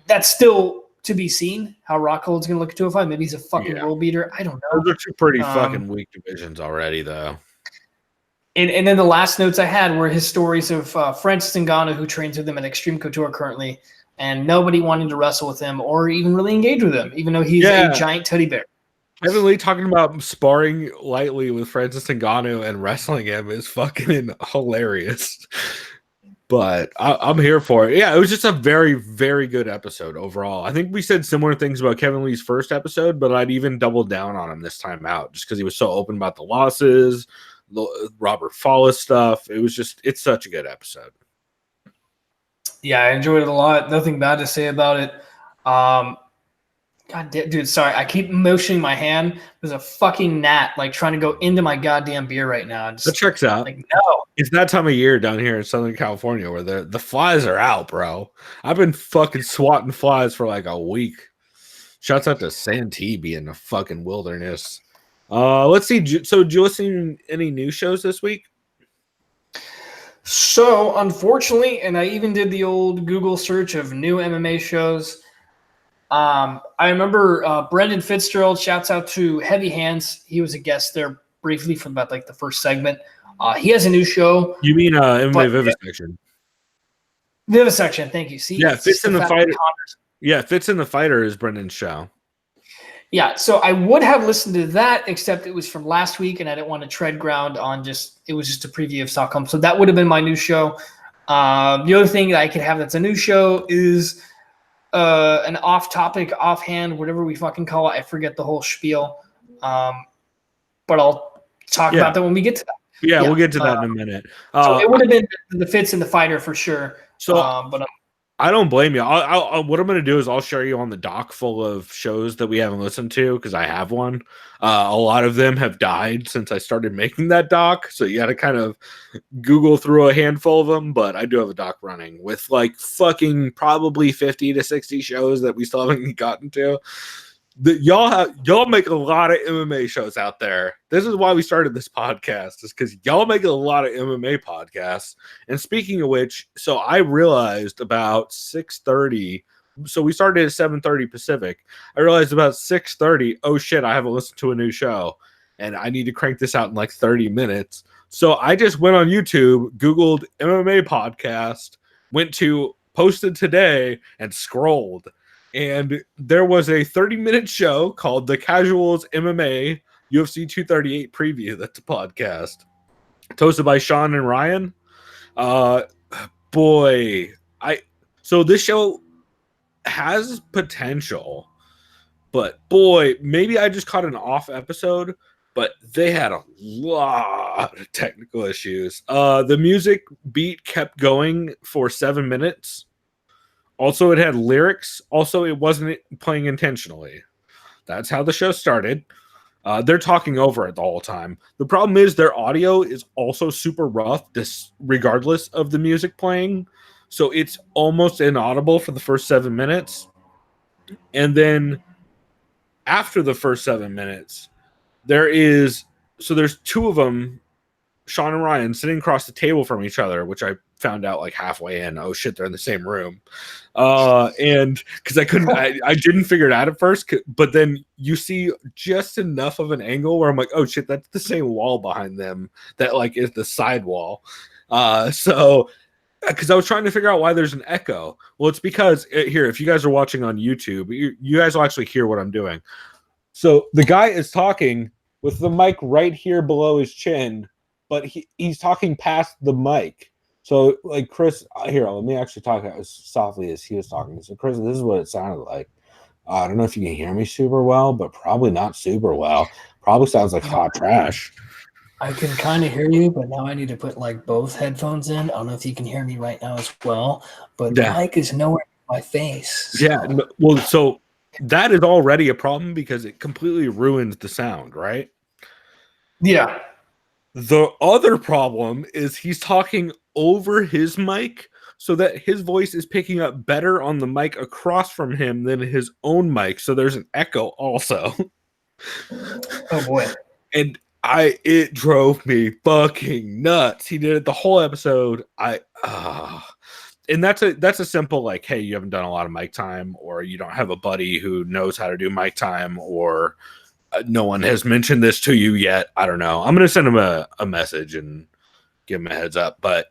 that's still to be seen how Rockhold's going to look at 205. Maybe he's a fucking world beater. I don't know. Those are two pretty fucking weak divisions already, though. And then the last notes I had were his stories of Francis Ngannou, who trains with him at Extreme Couture currently, and nobody wanting to wrestle with him or even really engage with him, even though he's a giant teddy bear. Kevin Lee talking about sparring lightly with Francis Ngannou and wrestling him is fucking hilarious. But I'm here for it. Yeah, it was just a very, very good episode overall. I think we said similar things about Kevin Lee's first episode, but I'd even doubled down on him this time out just because he was so open about the losses, the Robert Fowler stuff. It's such a good episode. Yeah, I enjoyed it a lot. Nothing bad to say about it. God damn, dude, sorry. I keep motioning my hand. There's a fucking gnat like trying to go into my goddamn beer right now. That checks out. Like, no. It's that time of year down here in Southern California where the flies are out, bro. I've been fucking swatting flies for like a week. Shouts out to Santee being a fucking wilderness. Let's see. So, did you listen to any new shows this week? So, unfortunately, and I even did the old Google search of new MMA shows. I remember Brendan Fitzgerald, shouts out to Heavy Hands. He was a guest there briefly for about like the first segment. He has a new show. You mean MMA Vivisection? Vivisection, thank you. See, yeah, Fits in the Fighter. Yeah, Fits in the Fighter is Brendan's show. Yeah, so I would have listened to that, except it was from last week, and I didn't want to tread ground on it was just a preview of Stockholm. So that would have been my new show. The other thing that I could have that's a new show is an off-topic, offhand, whatever we fucking call it. I forget the whole spiel. But I'll talk about that when we get to that. Yeah, we'll get to that in a minute. So it would have been the Fits in the Fighter for sure. So I don't blame you. What I'm going to do is I'll share you on the doc full of shows that we haven't listened to because I have one. A lot of them have died since I started making that doc, so you got to kind of Google through a handful of them. But I do have a doc running with like fucking probably 50 to 60 shows that we still haven't gotten to. Y'all make a lot of MMA shows out there. This is why we started this podcast, is because y'all make a lot of MMA podcasts. And speaking of which, so I realized about 6:30. So we started at 7:30 Pacific. I realized about 6:30. Oh shit! I haven't listened to a new show, and I need to crank this out in like 30 minutes. So I just went on YouTube, Googled MMA podcast, went to posted today, and scrolled. And there was a 30-minute show called The Casuals MMA UFC 238 Preview. That's a podcast. Hosted by Sean and Ryan. So this show has potential. But boy, maybe I just caught an off episode. But they had a lot of technical issues. The music beat kept going for 7 minutes. Also, it had lyrics. Also, it wasn't playing intentionally. That's how the show started. They're talking over it the whole time. The problem is their audio is also super rough, regardless of the music playing. So it's almost inaudible for the first 7 minutes. And then after the first 7 minutes, there's two of them, Sean and Ryan, sitting across the table from each other, which I found out like halfway in. Oh shit, they're in the same room. And because I didn't figure it out at first, but then you see just enough of an angle where I'm like, oh shit, that's the same wall behind them that like is the side wall. So because I was trying to figure out why there's an echo. Well, it's because here, if you guys are watching on YouTube, you guys will actually hear what I'm doing. So the guy is talking with the mic right here below his chin, but he's talking past the mic. So like Chris, here, let me actually talk as softly as he was talking. So Chris, this is what it sounded like. I don't know if you can hear me super well, but probably not super well. Probably sounds like hot trash. I can kind of hear you, but now I need to put like both headphones in. I don't know if you can hear me right now as well, but the mic is nowhere near my face. So. Yeah, well, so that is already a problem because it completely ruins the sound, right? Yeah. The other problem is he's talking over his mic so that his voice is picking up better on the mic across from him than his own mic. So there's an echo also. Oh boy. And it drove me fucking nuts. He did it the whole episode. And that's a simple like, hey, you haven't done a lot of mic time, or you don't have a buddy who knows how to do mic time, or no one has mentioned this to you yet. I don't know. I'm gonna send him a message and give him a heads up. But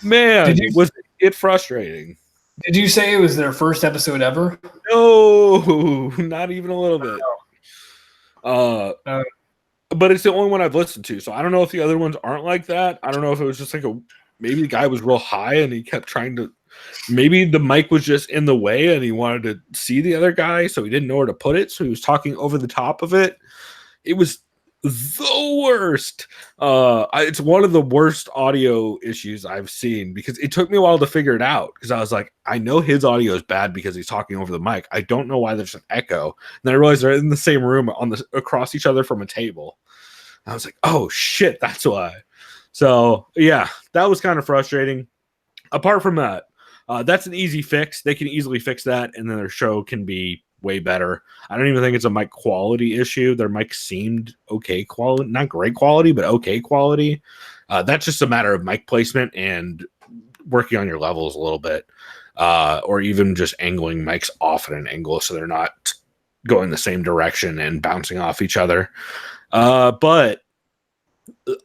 man, was it frustrating? Did you say it was their first episode ever? No, not even a little bit. But it's the only one I've listened to, so I don't know if the other ones aren't like that. I don't know if it was just like maybe the guy was real high and he kept trying to, maybe the mic was just in the way and he wanted to see the other guy, so he didn't know where to put it, so he was talking over the top of it. It was the worst. It's one of the worst audio issues I've seen because it took me a while to figure it out, because I was like, I know his audio is bad because he's talking over the mic. I don't know why there's an echo. And then I realized they're in the same room across each other from a table. I was like, oh shit, that's why. So yeah, that was kind of frustrating. Apart from that, that's an easy fix. They can easily fix that, and then their show can be way better. I don't even think it's a mic quality issue. Their mic seemed okay quality, not great quality, but okay quality. That's just a matter of mic placement and working on your levels a little bit, or even just angling mics off at an angle so they're not going the same direction and bouncing off each other. But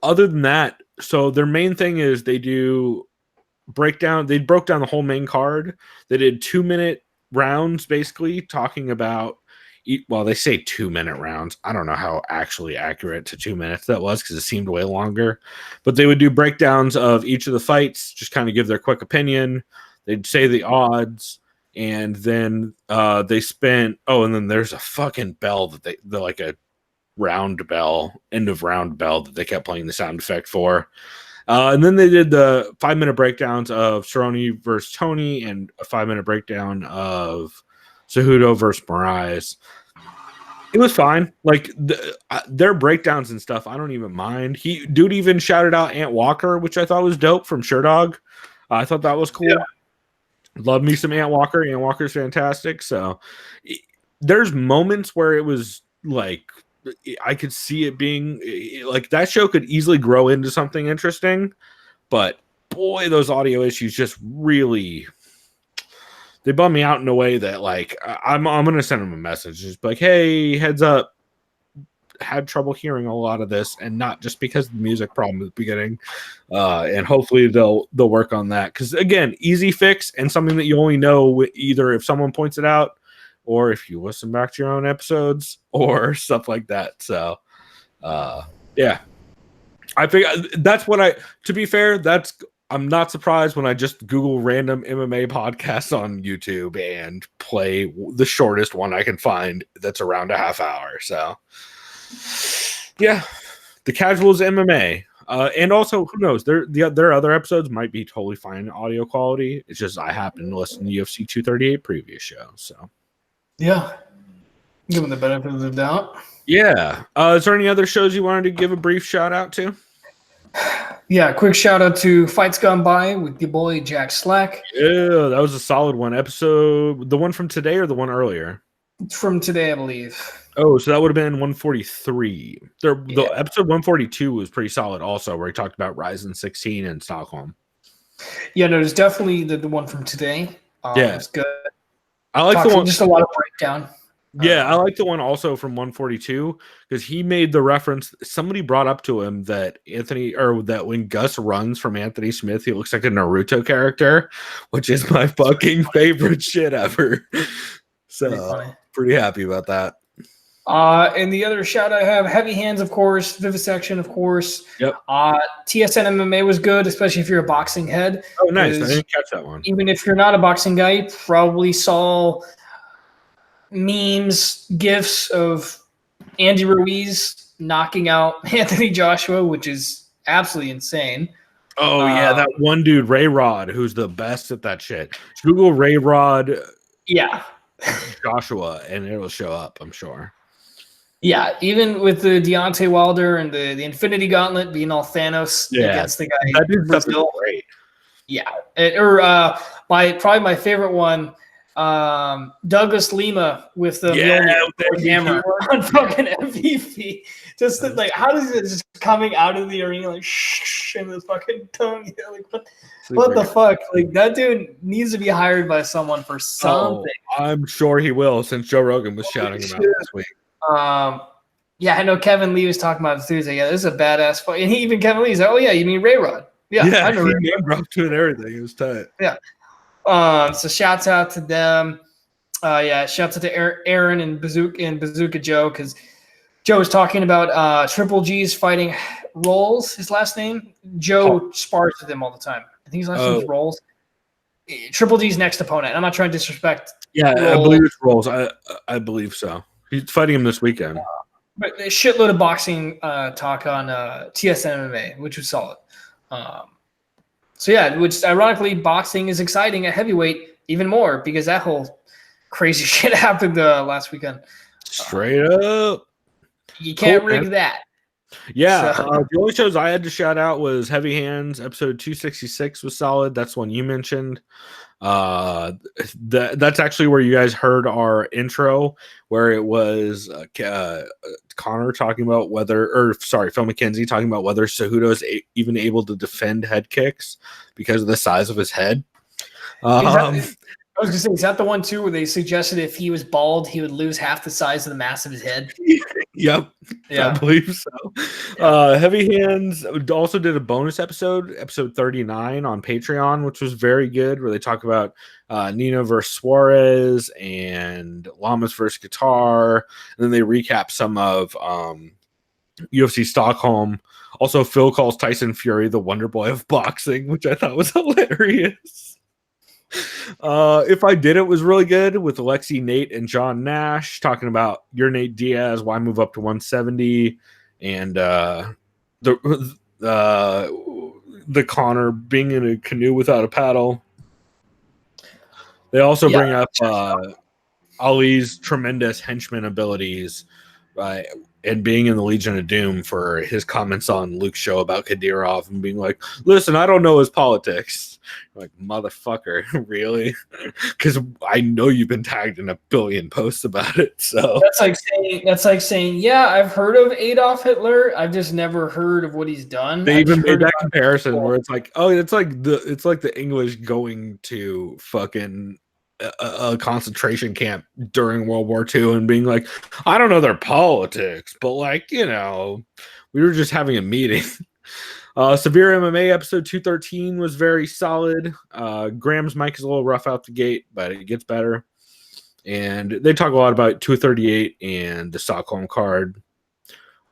other than that, so their main thing is they do breakdown. They broke down the whole main card. They did 2-minute rounds, basically talking about, well, they say 2-minute rounds. I don't know how actually accurate to 2 minutes that was, because it seemed way longer. But they would do breakdowns of each of the fights, just kind of give their quick opinion. They'd say the odds, and then they spent. Oh, and then there's a fucking bell that they're like a round bell, end of round bell, that they kept playing the sound effect for. And then they did the 5-minute breakdowns of Cerrone versus Tony and a 5-minute breakdown of Cejudo versus Moraes. It was fine. Like their breakdowns and stuff, I don't even mind. Dude even shouted out Ant Walker, which I thought was dope, from Sherdog. I thought that was cool. Yeah. Love me some Ant Walker. Ant Walker's fantastic. So there's moments where it was like, I could see it being like that show could easily grow into something interesting, but boy, those audio issues just really, they bum me out in a way that like I'm gonna send them a message, just like, hey, heads up, had trouble hearing a lot of this, and not just because of the music problem at the beginning, and hopefully they'll work on that, because again, easy fix and something that you only know either if someone points it out, or if you listen back to your own episodes, or stuff like that. So, yeah, I think that's what to be fair, I'm not surprised when I just Google random MMA podcasts on YouTube and play the shortest one I can find that's around a half hour. So, yeah, the Casuals MMA. And also, who knows? Their other episodes might be totally fine audio quality. It's just I happen to listen to UFC 238 previous show, so. Yeah. Give them the benefit of the doubt. Yeah. Is there any other shows you wanted to give a brief shout out to? Yeah, quick shout out to Fights Gone By with your boy Jack Slack. Yeah, that was a solid one. Episode, the one from today or the one earlier? from today, I believe. Oh, so that would have been 143. The episode 142 was pretty solid also, where he talked about Ryzen 16 in Stockholm. Yeah, no, there's definitely the one from today. Yeah. It's good. I like the one. Just a lot of breakdown. Yeah, I like the one also from 142 because he made the reference. Somebody brought up to him that that when Gus runs from Anthony Smith, he looks like a Naruto character, which is my fucking favorite shit ever. So pretty happy about that. And the other shout I have, Heavy Hands, of course, Vivisection, of course. Yep. TSN MMA was good, especially if you're a boxing head. Oh, nice. I didn't catch that one. Even if you're not a boxing guy, you probably saw memes, GIFs of Andy Ruiz knocking out Anthony Joshua, which is absolutely insane. Oh, yeah, that one dude, Ray Rod, who's the best at that shit. Google Ray Rod Joshua, and it'll show up, I'm sure. Yeah, even with the Deontay Wilder and the Infinity Gauntlet being all Thanos against the guy in Brazil. Great. Yeah. Probably my favorite one, Douglas Lima with the hammer on fucking MVP. Just like, how does it just coming out of the arena like shh in the fucking tongue? Like what the fuck? Like that dude needs to be hired by someone for something. Oh, I'm sure he will, since Joe Rogan was shouting him out this week. I know Kevin Lee was talking about it Tuesday. Yeah, this is a badass fight. And even Kevin Lee's like, oh yeah, you mean Ray Rod? Yeah, I know. He name dropped to and everything. It was tight. Yeah. So shouts out to them. Shouts out to Aaron and Bazooka Joe, because Joe was talking about Triple G's fighting Rolls, his last name. Joe spars with him all the time. I think his last name is Rolls. Triple G's next opponent. I'm not trying to disrespect. Yeah, Rolls. I believe it's Rolls. I believe so. He's fighting him this weekend. But a shitload of boxing talk on TSN MMA, which was solid. Which ironically, boxing is exciting at heavyweight even more because that whole crazy shit happened last weekend. Straight up. You can't rig that. Yeah. The only shows I had to shout out was Heavy Hands. Episode 266 was solid. That's one you mentioned. That's actually where you guys heard our intro, where it was Connor talking about Phil McKenzie talking about whether Cejudo is even able to defend head kicks because of the size of his head. I was going to say, is that the one, too, where they suggested if he was bald, he would lose half the size of the mass of his head? Yep. Yeah. I believe so. Heavy Hands also did a bonus episode 39 on Patreon, which was very good, where they talk about Nino versus Suarez and Lamas versus Qatar. And then they recap some of UFC Stockholm. Also, Phil calls Tyson Fury the Wonder Boy of boxing, which I thought was hilarious. If I Did It was really good with Alexi, Nate, and John Nash talking about your Nate Diaz, why move up to 170, and the Connor being in a canoe without a paddle. They also bring up Ali's tremendous henchman abilities, and being in the Legion of Doom for his comments on Luke's show about Kadyrov and being like, listen, I don't know his politics. Like, motherfucker, really? Because I know you've been tagged in a billion posts about it. So that's like saying, yeah, I've heard of Adolf Hitler. I've just never heard of what he's done. They even made that comparison where it's like, oh, it's like the English going to fucking a concentration camp during World War II and being like, I don't know their politics, but like, we were just having a meeting. Severe MMA episode 213 was very solid. Graham's mic is a little rough out the gate, but it gets better. And they talk a lot about 238 and the Stockholm card.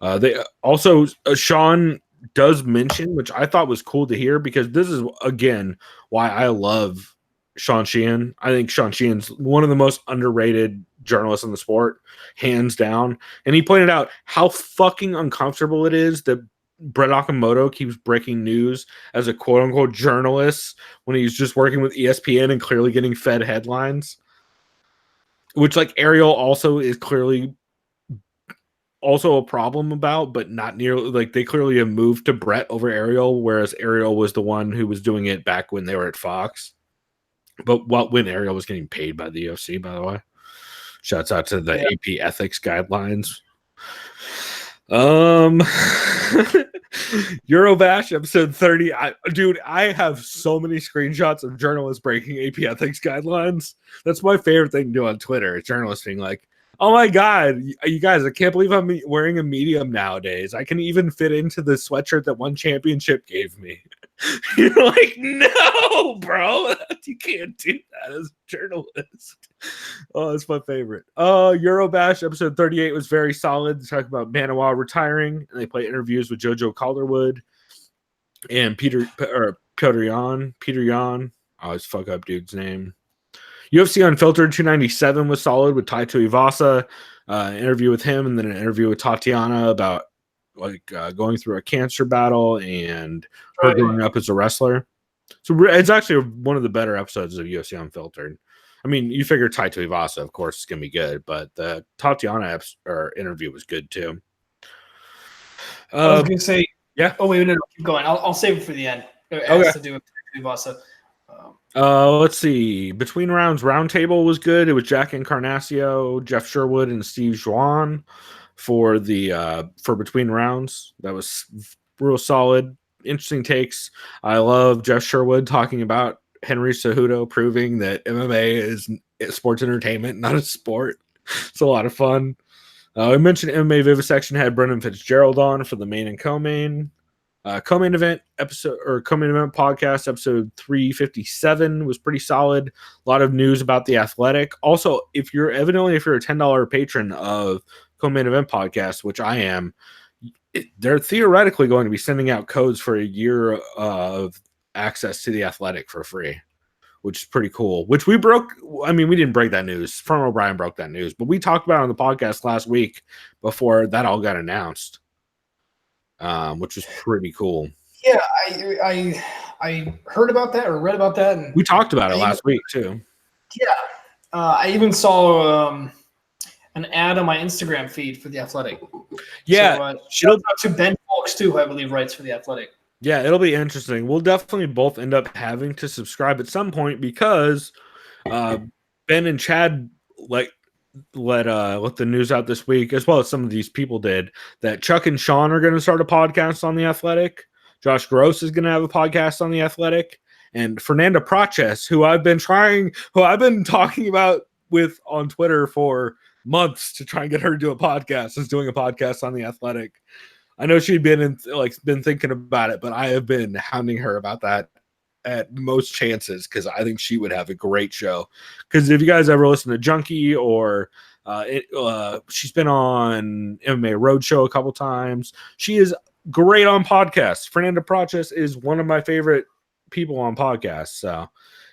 They also, Sean does mention, which I thought was cool to hear, because this is, again, why I love Sean Sheehan. I think Sean Sheehan's one of the most underrated journalists in the sport, hands down. And he pointed out how fucking uncomfortable it is that Brett Okamoto keeps breaking news as a quote-unquote journalist when he's just working with ESPN and clearly getting fed headlines. Which, like, Ariel also is clearly also a problem about, but not nearly. Like, they clearly have moved to Brett over Ariel, whereas Ariel was the one who was doing it back when they were at Fox. But when Ariel was getting paid by the UFC, by the way. Shouts out to the AP ethics guidelines. Eurobash episode 30. Dude, I have so many screenshots of journalists breaking AP ethics guidelines. That's my favorite thing to do on Twitter. Journalists being like, oh my God, you guys, I can't believe I'm wearing a medium nowadays. I can even fit into the sweatshirt that one championship gave me. You're like, no, bro, you can't do that as a journalist. Oh, that's my favorite. Eurobash episode 38 was very solid. They talk about Manawa retiring, and they play interviews with JoJo Calderwood and Peter Yan. I always fuck up dude's name. UFC Unfiltered 297 was solid with Taito Ivasa. Interview with him, and then an interview with Tatiana about going through a cancer battle and her growing up as a wrestler. So it's actually one of the better episodes of UFC Unfiltered. I mean, you figure Taito Ivasa, of course, is going to be good, but the Tatiana interview was good too. I was going to say, yeah. Oh, wait, no, keep going. I'll save it for the end. It has to do with Ivasa. Let's see. Between rounds, roundtable was good. It was Jack Encarnacio, Jeff Sherwood, and Steve Juan for between rounds. That was real solid. Interesting takes. I love Jeff Sherwood talking about Henry Cejudo proving that MMA is sports entertainment, not a sport. It's a lot of fun. I mentioned MMA Vivisection had Brendan Fitzgerald on for the main and co-main. Co-main event podcast episode 357 was pretty solid. A lot of news about the Athletic. Also, if you're a $10 patron of co-main event podcast, which I am, they're theoretically going to be sending out codes for a year of access to the Athletic for free, which is pretty cool. Which we broke. I mean, we didn't break that news. From O'Brien broke that news, but we talked about it on the podcast last week before that all got announced. Which was pretty cool. Yeah, I heard about that or read about that. And we talked about it last week too. Yeah, I even saw an ad on my Instagram feed for the Athletic. Yeah, so, shout out to Ben Folks too, who I believe writes for the Athletic. Yeah, it'll be interesting. We'll definitely both end up having to subscribe at some point because Ben and Chad let the news out this week, as well as some of these people did, that Chuck and Sean are going to start a podcast on the Athletic. Josh Gross is going to have a podcast on the Athletic, and Fernanda Praches, who I've been talking about with on Twitter for months to try and get her to do a podcast, is doing a podcast on the Athletic. I know she'd been thinking about it, but I have been hounding her about that at most chances because I think she would have a great show. Because if you guys ever listen to Junkie or she's been on MMA Roadshow a couple times, she is great on podcasts. Fernanda Praches is one of my favorite people on podcasts, so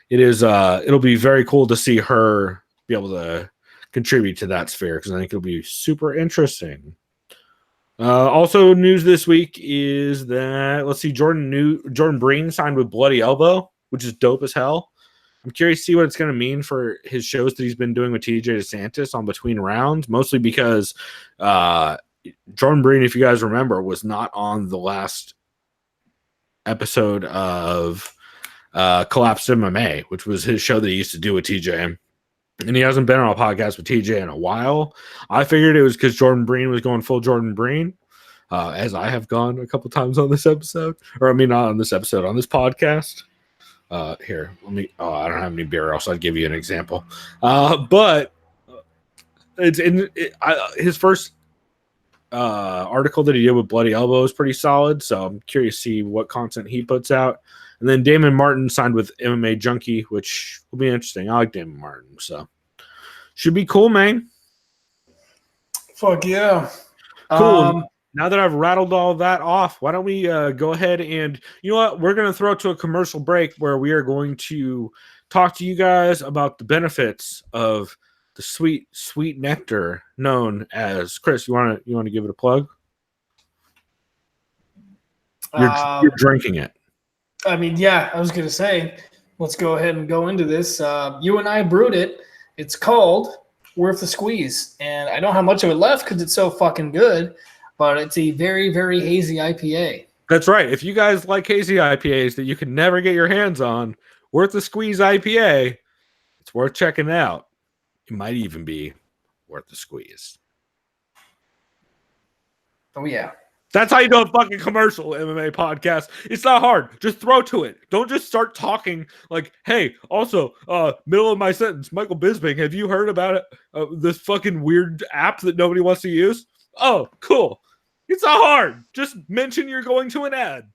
it'll be very cool to see her be able to contribute to that sphere because I think it'll be super interesting. Also, news this week is that, let's see, Jordan Breen signed with Bloody Elbow, which is dope as hell. I'm curious to see what it's going to mean for his shows that he's been doing with TJ DeSantis on Between Rounds, mostly because Jordan Breen, if you guys remember, was not on the last episode of Collapsed MMA, which was his show that he used to do with TJ. And he hasn't been on a podcast with TJ in a while. I figured it was because Jordan Breen was going full Jordan Breen, as I have gone a couple times on this episode. Or, I mean, not on this episode, on this podcast. Here, I don't have any beer, else I'd give you an example. But his first article that he did with Bloody Elbow is pretty solid, so I'm curious to see what content he puts out. And then Damon Martin signed with MMA Junkie, which will be interesting. I like Damon Martin, so should be cool, man. Fuck yeah. Cool. Now that I've rattled all that off, why don't we go ahead and, you know what? We're going to throw it to a commercial break where we are going to talk to you guys about the benefits of the sweet, sweet nectar known as, Chris, you want to give it a plug? You're drinking it. I mean, yeah, I was going to say, let's go ahead and go into this. You and I brewed it. It's called Worth the Squeeze. And I don't have much of it left because it's so fucking good, but it's a very, very hazy IPA. That's right. If you guys like hazy IPAs that you can never get your hands on, Worth the Squeeze IPA, it's worth checking out. It might even be worth the squeeze. Oh yeah. That's how you do a fucking commercial MMA podcast. It's not hard. Just throw to it. Don't just start talking like, hey, also, middle of my sentence, Michael Bisping, have you heard about it? This fucking weird app that nobody wants to use? Oh, cool. It's not hard. Just mention you're going to an ad.